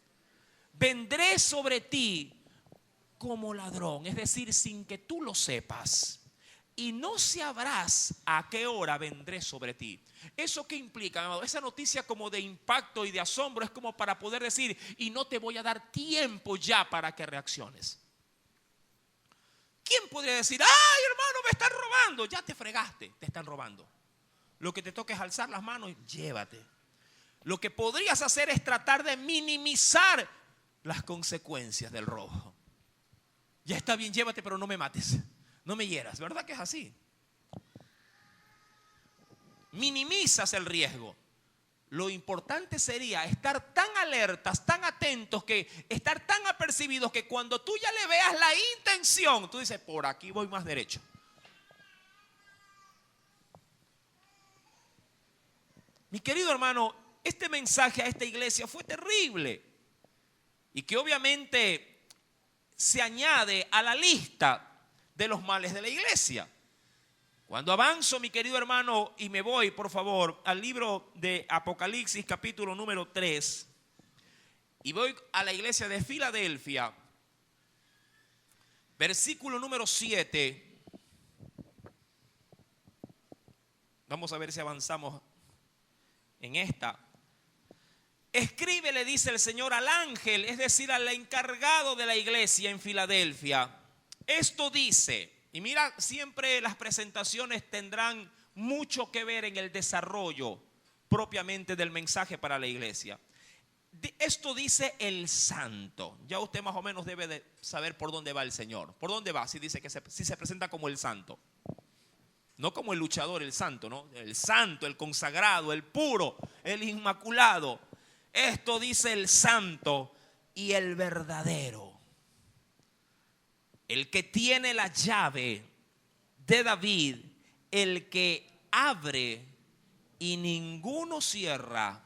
Vendré sobre ti como ladrón, es decir, sin que tú lo sepas, y no sabrás a qué hora vendré sobre ti. ¿Eso qué implica, amado? Esa noticia como de impacto y de asombro es como para poder decir, y no te voy a dar tiempo ya para que reacciones. ¿Quién podría decir, ay hermano, me están robando? Ya te fregaste, te están robando. Lo que te toca es alzar las manos y llévate. Lo que podrías hacer es tratar de minimizar las consecuencias del robo. Ya está bien, llévate, pero no me mates, no me hieras. ¿Verdad que es así? Minimizas el riesgo. Lo importante sería estar tan alertas, tan atentos, estar tan apercibidos que cuando tú ya le veas la intención, tú dices, por aquí voy más derecho. Mi querido hermano, este mensaje a esta iglesia fue terrible y que obviamente se añade a la lista de los males de la iglesia. Cuando avanzo, mi querido hermano, y me voy, por favor, al libro de Apocalipsis, capítulo número 3, y voy a la iglesia de Filadelfia, versículo número 7. Vamos a ver si avanzamos en esta. Escribe, le dice el Señor al ángel, es decir, al encargado de la iglesia en Filadelfia. Esto dice, y mira, siempre las presentaciones tendrán mucho que ver en el desarrollo propiamente del mensaje para la iglesia. Esto dice el santo. Ya usted más o menos debe de saber por dónde va el Señor. ¿Por dónde va? Si dice que si se presenta como el santo. No como el luchador, el santo, ¿no? El santo, el consagrado, el puro, el inmaculado. Esto dice el santo y el verdadero. El que tiene la llave de David, el que abre y ninguno cierra,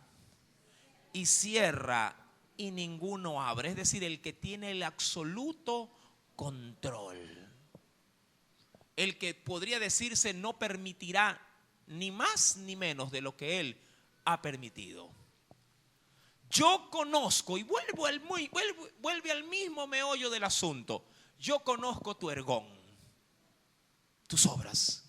y cierra y ninguno abre. Es decir, el que tiene el absoluto control. El que podría decirse no permitirá ni más ni menos de lo que Él ha permitido. Yo conozco, y vuelve al mismo meollo del asunto. Yo conozco tu ergón, tus obras.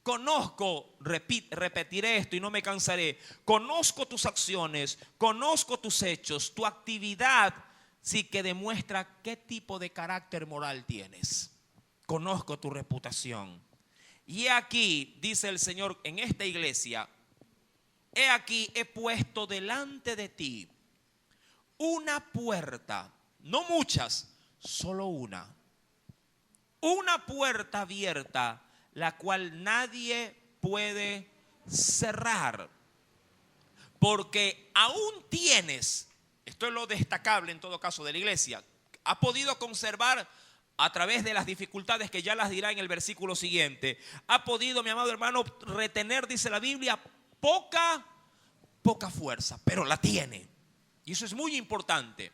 Conozco, repetiré esto y no me cansaré. Conozco tus acciones, conozco tus hechos, tu actividad, sí, que demuestra qué tipo de carácter moral tienes. Conozco tu reputación. Y he aquí, dice el Señor en esta iglesia, he aquí he puesto delante de ti una puerta, no muchas, solo una. Una puerta abierta, la cual nadie puede cerrar. Porque aún tienes, esto es lo destacable en todo caso de la iglesia, ha podido conservar a través de las dificultades que ya las dirá en el versículo siguiente, ha podido, mi amado hermano, retener, dice la Biblia, poca fuerza, pero la tiene. Y eso es muy importante.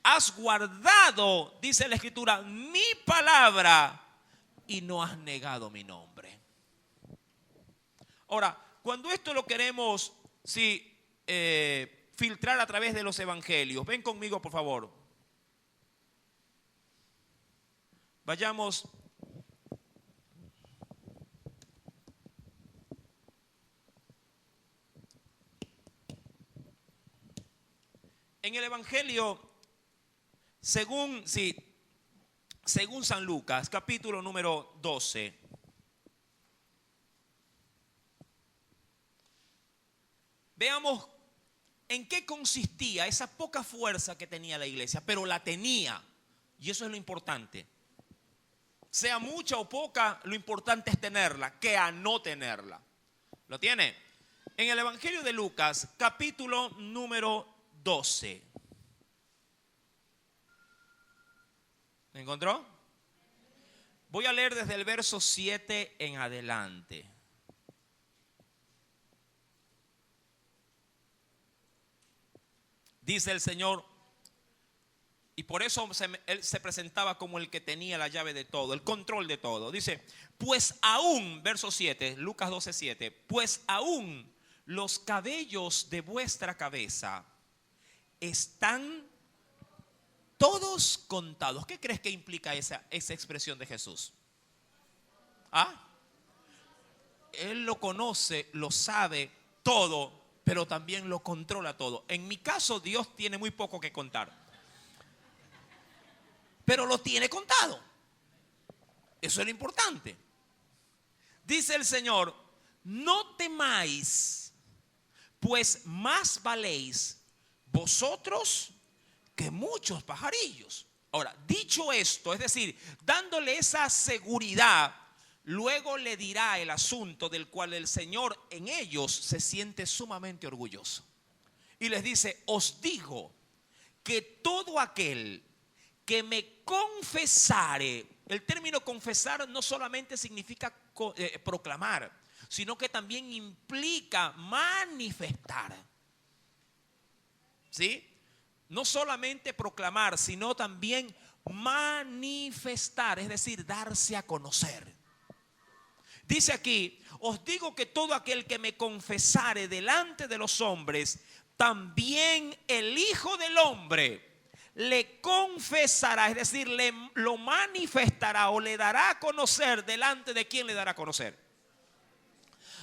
Has guardado, dice la Escritura, mi palabra y no has negado mi nombre. Ahora, cuando esto lo queremos filtrar a través de los evangelios, ven conmigo por favor. Vayamos en el evangelio según San Lucas, capítulo número 12. Veamos en qué consistía esa poca fuerza que tenía la iglesia, pero la tenía. Y eso es lo importante. Sea mucha o poca, lo importante es tenerla, que a no tenerla. ¿Lo tiene? En el Evangelio de Lucas, capítulo número 12. ¿Me encontró? Voy a leer desde el verso 7 en adelante. Dice el Señor, y por eso Él se presentaba como el que tenía la llave de todo, el control de todo. Dice, pues aún, verso 7, Lucas 12, 7, pues aún los cabellos de vuestra cabeza están todos contados. ¿Qué crees que implica esa expresión de Jesús? Él lo conoce, lo sabe todo, pero también lo controla todo. En mi caso, Dios tiene muy poco que contar, pero lo tiene contado. Eso es lo importante. Dice el Señor, no temáis, pues más valéis vosotros que muchos pajarillos. Ahora, dicho esto, es decir, dándole esa seguridad, luego le dirá el asunto del cual el Señor en ellos se siente sumamente orgulloso. Y les dice, os digo que todo aquel que me confesare, el término confesar no solamente significa proclamar, sino que también implica manifestar. ¿Sí? No solamente proclamar, sino también manifestar, es decir, darse a conocer. Dice aquí, os digo que todo aquel que me confesare delante de los hombres, también el Hijo del Hombre le confesará, es decir, lo manifestará o le dará a conocer. ¿Delante de quién le dará a conocer?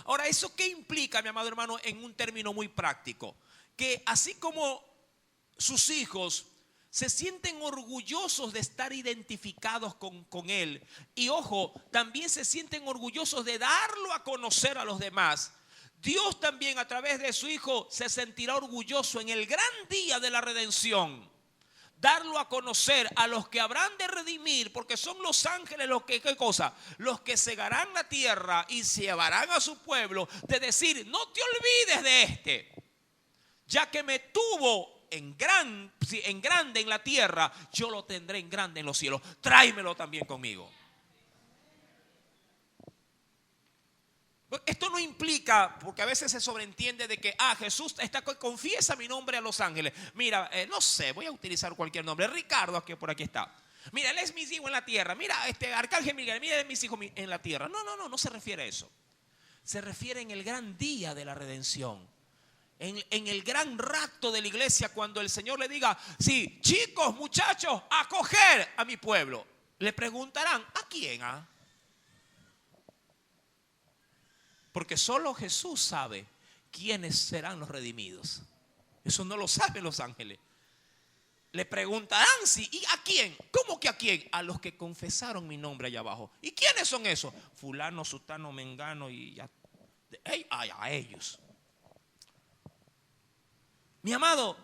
Ahora, ¿eso qué implica, mi amado hermano, en un término muy práctico? Que así como sus hijos se sienten orgullosos de estar identificados con Él, y ojo, también se sienten orgullosos de darlo a conocer a los demás, Dios también a través de su Hijo se sentirá orgulloso en el gran día de la redención, darlo a conocer a los que habrán de redimir, porque son los ángeles los que, ¿qué cosa? Los que segarán la tierra y llevarán a su pueblo, de decir, no te olvides de este, ya que me tuvo en grande en la tierra, yo lo tendré en grande en los cielos. Tráemelo también conmigo. Esto no implica, porque a veces se sobreentiende de que, Jesús confiesa mi nombre a los ángeles. Mira, no sé, voy a utilizar cualquier nombre. Ricardo, aquí por aquí está. Mira, él es mi hijo en la tierra. Mira, Arcángel Miguel, mira, él es mis hijos en la tierra. No se refiere a eso. Se refiere en el gran día de la redención. En el gran rapto de la iglesia, cuando el Señor le diga, sí, chicos, muchachos, acoger a mi pueblo. Le preguntarán, ¿a quién? Porque solo Jesús sabe quiénes serán los redimidos. Eso no lo saben los ángeles. Le preguntarán sí, ¿y a quién? ¿Cómo que a quién? A los que confesaron mi nombre allá abajo. ¿Y quiénes son esos? Fulano, sutano, mengano y ya. A ellos. Mi amado,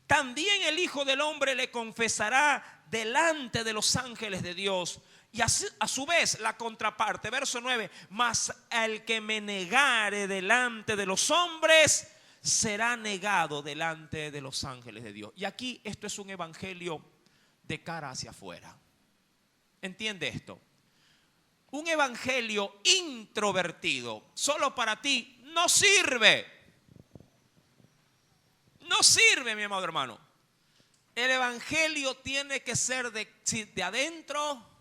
también el Hijo del Hombre le confesará delante de los ángeles de Dios. Y a su vez la contraparte, verso 9, mas el que me negare delante de los hombres será negado delante de los ángeles de Dios. Y aquí esto es un evangelio de cara hacia afuera. ¿Entiende esto? Un evangelio introvertido, solo para ti, no sirve. No sirve, mi amado hermano. El evangelio tiene que ser de adentro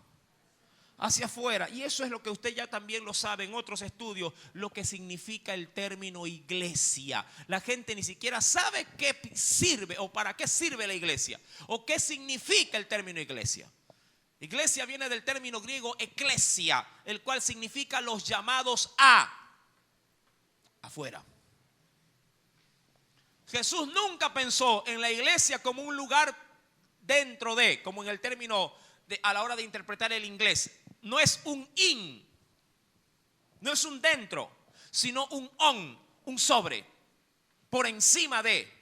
hacia afuera. Y eso es lo que usted ya también lo sabe en otros estudios, lo que significa el término iglesia. La gente ni siquiera sabe qué sirve o para qué sirve la iglesia o qué significa el término iglesia. Iglesia viene del término griego eclesia, el cual significa los llamados afuera. Jesús nunca pensó en la iglesia como un lugar dentro de, como en el término a la hora de interpretar el inglés. No es un in, no es un dentro, sino un on, un sobre, por encima de.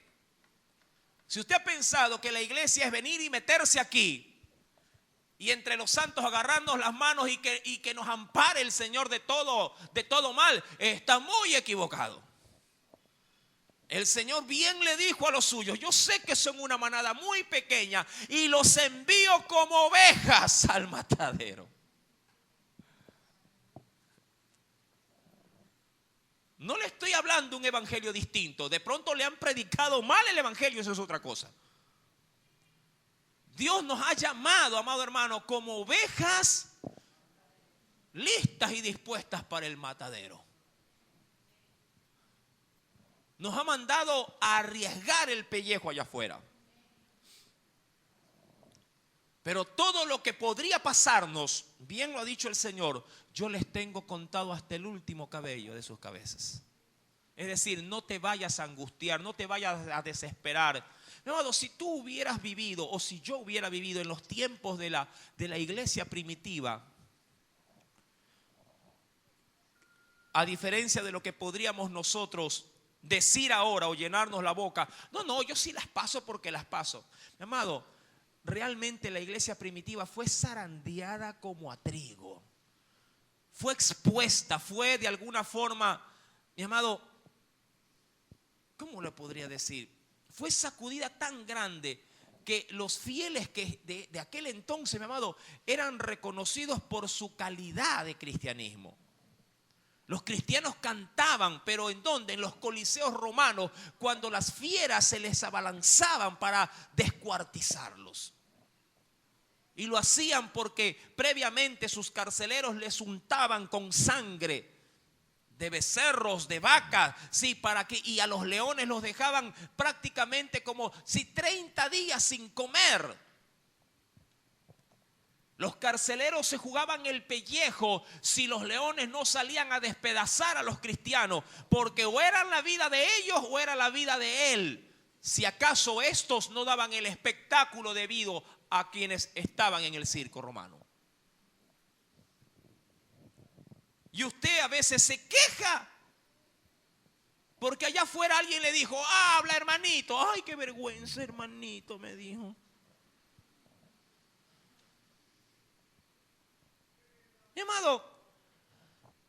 Si usted ha pensado que la iglesia es venir y meterse aquí y entre los santos agarrarnos las manos y que nos ampare el Señor de todo mal, está muy equivocado. El Señor bien le dijo a los suyos, yo sé que son una manada muy pequeña y los envío como ovejas al matadero. No le estoy hablando de un evangelio distinto. De pronto le han predicado mal el evangelio, eso es otra cosa. Dios nos ha llamado, amado hermano, como ovejas listas y dispuestas para el matadero. Nos ha mandado a arriesgar el pellejo allá afuera. Pero todo lo que podría pasarnos, bien lo ha dicho el Señor, yo les tengo contado hasta el último cabello de sus cabezas. Es decir, no te vayas a angustiar, no te vayas a desesperar. Mi amado, si tú hubieras vivido o si yo hubiera vivido en los tiempos de la iglesia primitiva, a diferencia de lo que podríamos nosotros decir ahora o llenarnos la boca, no, yo sí las paso porque las paso. Mi amado, realmente la iglesia primitiva fue zarandeada como a trigo. Fue expuesta, fue de alguna forma, mi amado, ¿cómo le podría decir? Fue sacudida tan grande que los fieles que de aquel entonces, mi amado, eran reconocidos por su calidad de cristianismo. Los cristianos cantaban, pero ¿en dónde? En los coliseos romanos, cuando las fieras se les abalanzaban para descuartizarlos. Y lo hacían porque previamente sus carceleros les untaban con sangre de becerros, de vacas, sí, y a los leones los dejaban prácticamente como si 30 días sin comer. Los carceleros se jugaban el pellejo si los leones no salían a despedazar a los cristianos, porque o era la vida de ellos o era la vida de él. Si acaso estos no daban el espectáculo debido a quienes estaban en el circo romano. Y usted a veces se queja porque allá afuera alguien le dijo, habla hermanito. Ay, qué vergüenza hermanito, me dijo. Mi amado,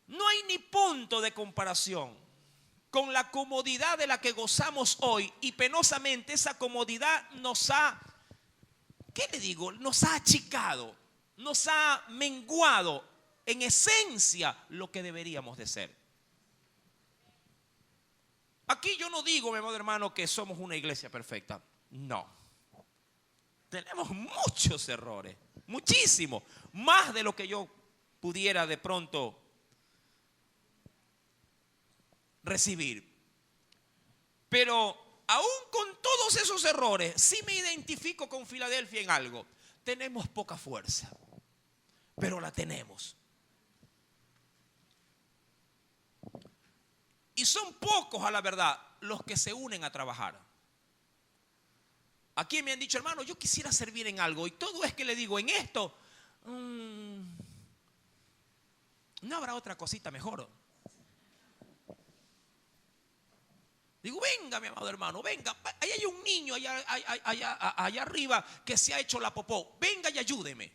no hay ni punto de comparación con la comodidad de la que gozamos hoy, y penosamente esa comodidad nos ha, ¿qué le digo? Nos ha achicado, nos ha menguado en esencia lo que deberíamos de ser. aquí yo no digo, mi amado hermano, que somos una iglesia perfecta. No. Tenemos muchos errores, muchísimos, más de lo que yo pudiera de pronto recibir. Pero aún con todos esos errores, sí me identifico con Filadelfia en algo. Tenemos poca fuerza, pero la tenemos. Y son pocos, a la verdad, los que se unen a trabajar. Aquí me han dicho, hermano, yo quisiera servir en algo. Y todo es que le digo, en esto, no habrá otra cosita mejor. Digo, venga, mi amado hermano, venga. Ahí hay un niño allá arriba que se ha hecho la popó. Venga y ayúdeme.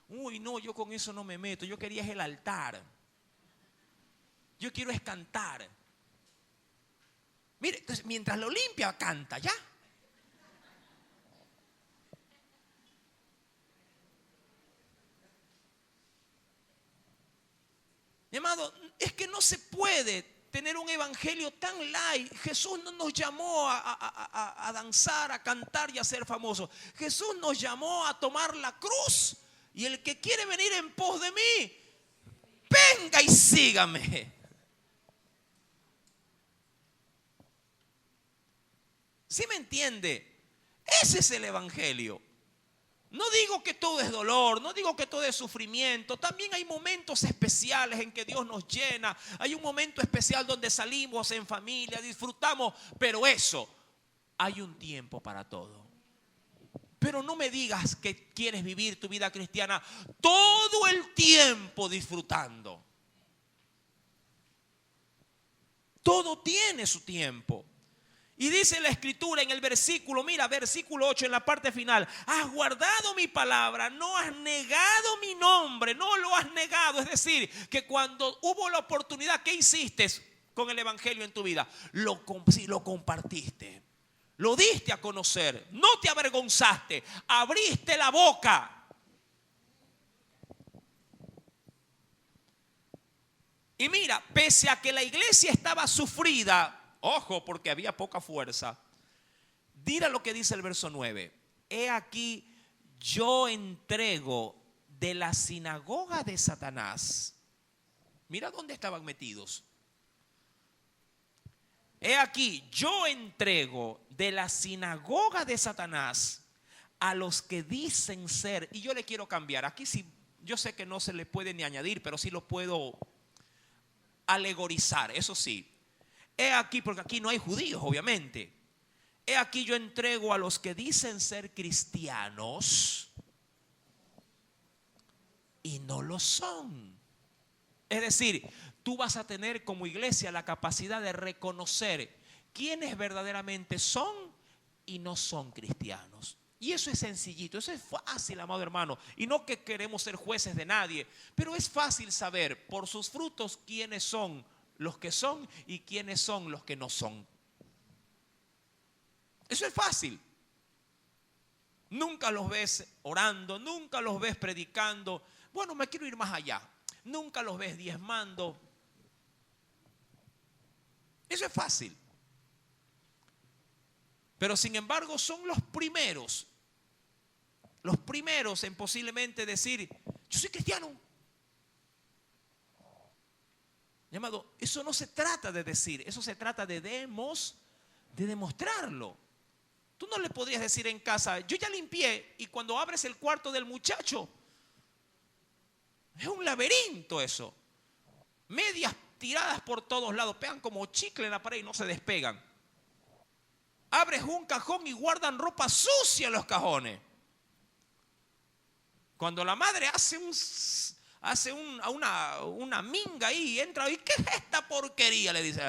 Uy, no, yo con eso no me meto. Yo quería es el altar. Yo quiero es cantar. Mire, entonces mientras lo limpia, canta, ¿ya? Mi amado, es que no se puede tener un evangelio tan light. Jesús no nos llamó a danzar, a cantar y a ser famosos. Jesús nos llamó a tomar la cruz. Y el que quiere venir en pos de mí, venga y sígame. ¿Sí me entiende? Ese es el evangelio. No digo que todo es dolor, no digo que todo es sufrimiento. También hay momentos especiales en que Dios nos llena. Hay un momento especial donde salimos en familia, disfrutamos. Pero eso, hay un tiempo para todo. Pero no me digas que quieres vivir tu vida cristiana todo el tiempo disfrutando. Todo tiene su tiempo. Y dice la escritura en el versículo, mira, versículo 8 en la parte final: has guardado mi palabra, no has negado mi nombre, no lo has negado. Es decir, que cuando hubo la oportunidad, ¿qué hiciste con el evangelio en tu vida? Lo compartiste, lo diste a conocer, no te avergonzaste, abriste la boca. Y mira, pese a que la iglesia estaba sufrida, ojo, porque había poca fuerza. Mira lo que dice el verso 9. He aquí, yo entrego de la sinagoga de Satanás. Mira dónde estaban metidos. He aquí, yo entrego de la sinagoga de Satanás a los que dicen ser. Y yo le quiero cambiar. Aquí sí, yo sé que no se le puede ni añadir, pero sí lo puedo alegorizar, eso sí. He aquí, porque aquí no hay judíos, obviamente. He aquí, yo entrego a los que dicen ser cristianos y no lo son. Es decir, tú vas a tener como iglesia la capacidad de reconocer quiénes verdaderamente son y no son cristianos. Y eso es sencillito, eso es fácil, amado hermano. Y no que queremos ser jueces de nadie, pero es fácil saber por sus frutos quiénes son los que son y quiénes son los que no son. Eso es fácil. Nunca los ves orando, nunca los ves predicando. Bueno, me quiero ir más allá. Nunca los ves diezmando. Eso es fácil. Pero sin embargo son los primeros en posiblemente decir, yo soy cristiano. Llamado, eso no se trata de decir, eso se trata de demostrarlo. Tú no le podrías decir en casa, yo ya limpié, y cuando abres el cuarto del muchacho, es un laberinto eso. Medias tiradas por todos lados, pegan como chicle en la pared y no se despegan. Abres un cajón y guardan ropa sucia en los cajones. Cuando la madre hace una minga ahí y entra y ¿qué es esta porquería? Le dice.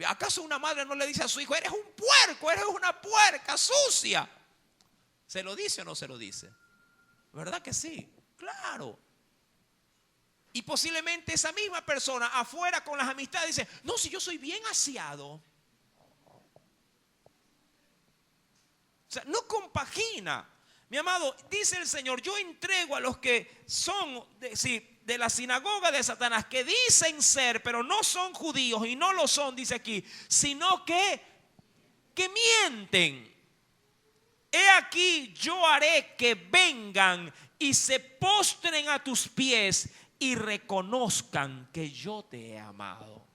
¿Acaso una madre no le dice a su hijo, eres un puerco, eres una puerca sucia? ¿Se lo dice o no se lo dice? ¿Verdad que sí? Claro. Y posiblemente esa misma persona afuera con las amistades dice, no, si yo soy bien aseado. O sea, no compagina. Mi amado, dice el Señor, yo entrego a los que son, de la sinagoga de Satanás, que dicen ser, pero no son judíos y no lo son, dice aquí, sino que mienten. He aquí, yo haré que vengan y se postren a tus pies y reconozcan que yo te he amado.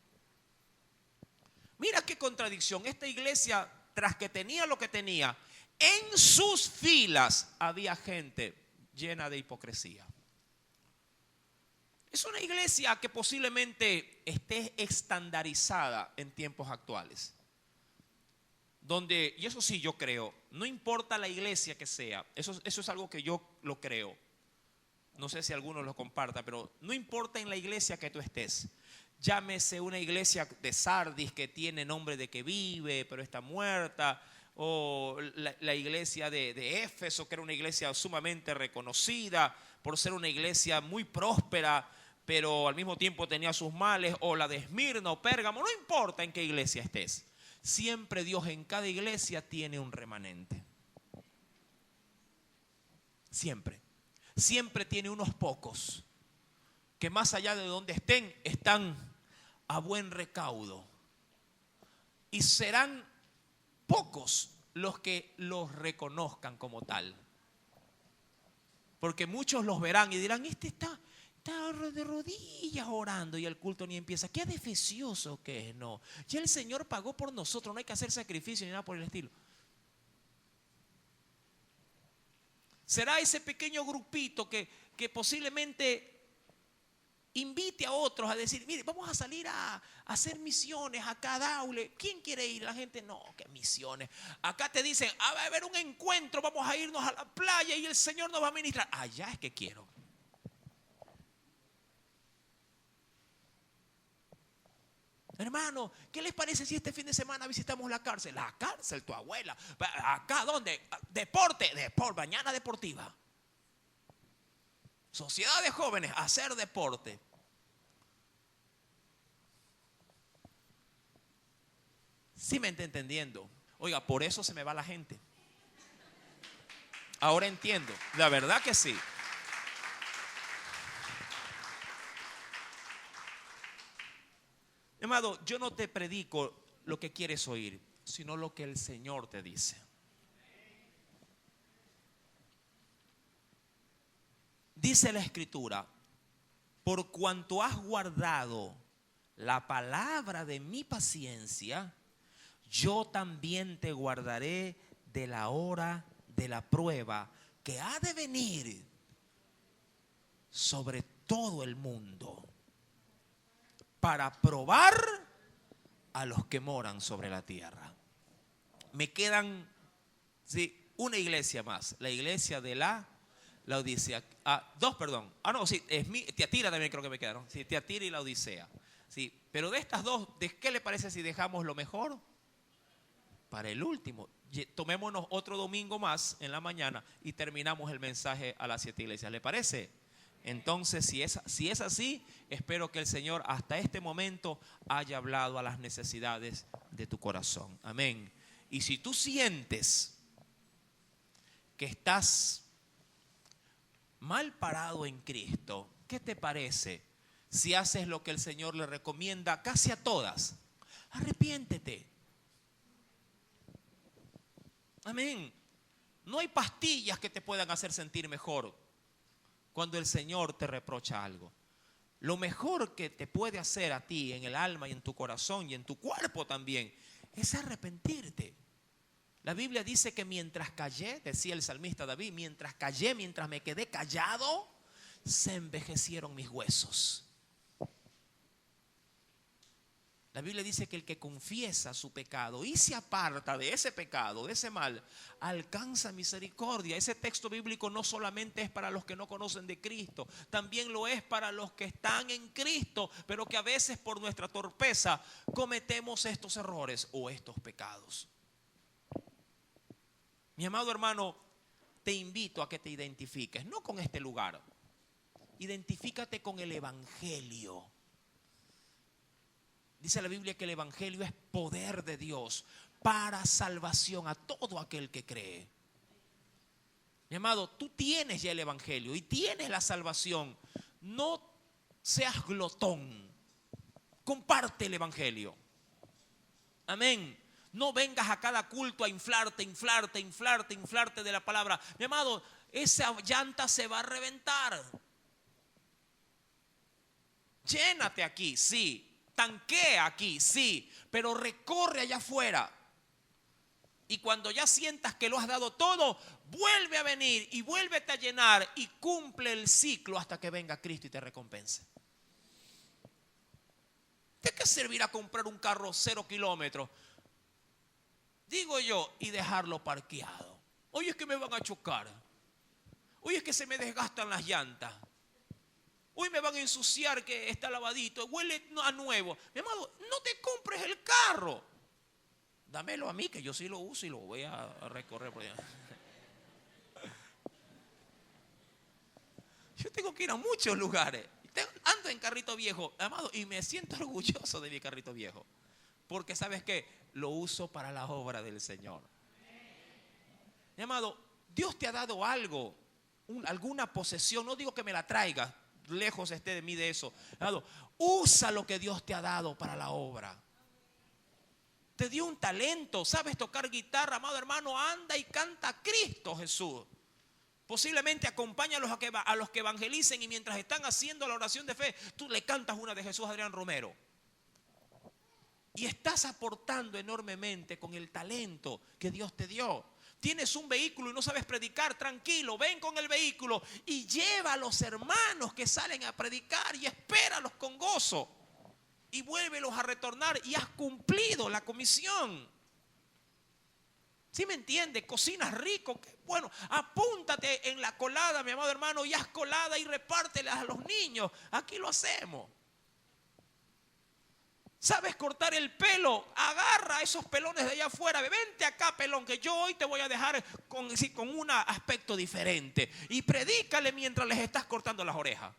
Mira qué contradicción. Esta iglesia, tras que tenía lo que tenía, en sus filas había gente llena de hipocresía. Es una iglesia que posiblemente esté estandarizada en tiempos actuales. Donde, y eso sí yo creo, no importa la iglesia que sea, eso es algo que yo lo creo. No sé si alguno lo comparta, pero no importa en la iglesia que tú estés. Llámese una iglesia de Sardis que tiene nombre de que vive, pero está muerta. O la iglesia de Éfeso, que era una iglesia sumamente reconocida por ser una iglesia muy próspera, pero al mismo tiempo tenía sus males. O la de Esmirna o Pérgamo, no importa en qué iglesia estés. Siempre Dios en cada iglesia tiene un remanente. Siempre. Siempre tiene unos pocos que más allá de donde estén, están a buen recaudo. Y serán pocos los que los reconozcan como tal. Porque muchos los verán y dirán, este está de rodillas orando y el culto ni empieza. Qué deficioso que es. No, ya el Señor pagó por nosotros, no hay que hacer sacrificio ni nada por el estilo. Será ese pequeño grupito que posiblemente invite a otros a decir, mire, vamos a salir a hacer misiones acá a Daule. ¿Quién quiere ir? La gente, no, ¿qué misiones? Acá te dicen, va a haber un encuentro, vamos a irnos a la playa y el Señor nos va a ministrar. Allá es que quiero. Hermano, ¿qué les parece si este fin de semana visitamos la cárcel? La cárcel, tu abuela. ¿Acá dónde? Deporte, mañana deportiva. Sociedad de jóvenes, hacer deporte. ¿Sí me está entendiendo? Oiga, por eso se me va la gente. Ahora entiendo, la verdad que sí. Amado, yo no te predico lo que quieres oír, sino lo que el Señor te dice. Dice la Escritura, por cuanto has guardado la palabra de mi paciencia, yo también te guardaré de la hora de la prueba que ha de venir sobre todo el mundo, para probar a los que moran sobre la tierra. Me quedan una iglesia más, la iglesia de la Odisea. Dos, perdón. Tiatira también creo que me quedaron. Sí, Tiatira y la Odisea. Sí, pero de estas dos, ¿de qué le parece si dejamos lo mejor para el último? Tomémonos otro domingo más en la mañana y terminamos el mensaje a las 7 iglesias. ¿Le parece? Entonces, si es así, espero que el Señor hasta este momento haya hablado a las necesidades de tu corazón. Amén. Y si tú sientes que estás mal parado en Cristo, ¿qué te parece si haces lo que el Señor le recomienda casi a todas? Arrepiéntete. Amén. No hay pastillas que te puedan hacer sentir mejor cuando el Señor te reprocha algo. Lo mejor que te puede hacer a ti en el alma y en tu corazón y en tu cuerpo también es arrepentirte. La Biblia dice que mientras callé, decía el salmista David, mientras me quedé callado, se envejecieron mis huesos. La Biblia dice que el que confiesa su pecado y se aparta de ese pecado, de ese mal, alcanza misericordia. Ese texto bíblico no solamente es para los que no conocen de Cristo, también lo es para los que están en Cristo, pero que a veces por nuestra torpeza cometemos estos errores o estos pecados. Mi amado hermano, te invito a que te identifiques, no con este lugar, identifícate con el Evangelio. Dice la Biblia que el Evangelio es poder de Dios para salvación a todo aquel que cree. Mi amado, tú tienes ya el Evangelio y tienes la salvación. No seas glotón. Comparte el evangelio. Amén. No vengas a cada culto a inflarte de la palabra. Mi amado, esa llanta se va a reventar. Llénate aquí, sí. Tanquea aquí, sí. Pero recorre allá afuera. Y cuando ya sientas que lo has dado todo, vuelve a venir y vuélvete a llenar y cumple el ciclo hasta que venga Cristo y te recompense. ¿De qué servirá comprar un carro 0 kilómetros? Digo yo, y dejarlo parqueado. Oye, es que me van a chocar. Oye, es que se me desgastan las llantas. Hoy me van a ensuciar que está lavadito, huele a nuevo. Mi amado, no te compres el carro. Dámelo a mí, que yo sí lo uso y lo voy a recorrer por allá. Yo tengo que ir a muchos lugares. Ando en carrito viejo, amado, y me siento orgulloso de mi carrito viejo. Porque ¿sabes qué? Lo uso para la obra del Señor. Mi amado, Dios te ha dado algo, alguna posesión. No digo que me la traigas, lejos esté de mí de eso. Amado, usa lo que Dios te ha dado para la obra. Te dio un talento, sabes tocar guitarra, amado hermano, anda y canta a Cristo Jesús. Posiblemente acompaña a los que evangelicen y mientras están haciendo la oración de fe, tú le cantas una de Jesús Adrián Romero. Y estás aportando enormemente con el talento que Dios te dio. Tienes un vehículo y no sabes predicar, tranquilo, ven con el vehículo y lleva a los hermanos que salen a predicar y espéralos con gozo. Y vuélvelos a retornar y has cumplido la comisión. ¿Sí me entiende? Cocinas rico. Bueno, apúntate en la colada, mi amado hermano, y haz colada y repártelas a los niños. Aquí lo hacemos. ¿Sabes cortar el pelo? Agarra esos pelones de allá afuera. Vente acá, pelón, que yo hoy te voy a dejar con un aspecto diferente. Y predícale mientras les estás cortando las orejas.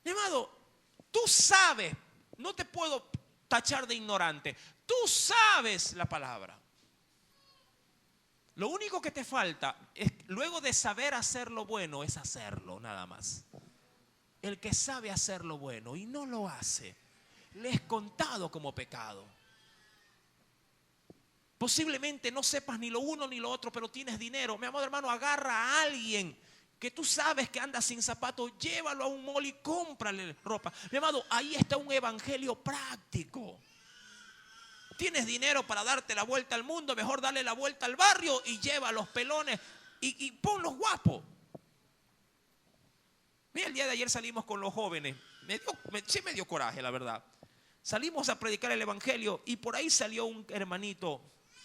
Mi amado, tú sabes, no te puedo tachar de ignorante. Tú sabes la palabra. Lo único que te falta es, luego de saber hacer lo bueno, es hacerlo, nada más. El que sabe hacer lo bueno y no lo hace, le es contado como pecado. Posiblemente no sepas ni lo uno ni lo otro, pero tienes dinero. Mi amado hermano, agarra a alguien que tú sabes que anda sin zapatos, llévalo a un mall y cómprale ropa. Mi amado, ahí está un evangelio práctico. Tienes dinero para darte la vuelta al mundo, mejor dale la vuelta al barrio y lleva a los pelones y ponlos guapos. Mira, el día de ayer salimos con los jóvenes. Sí me dio coraje, la verdad. Salimos a predicar el evangelio y por ahí salió un hermanito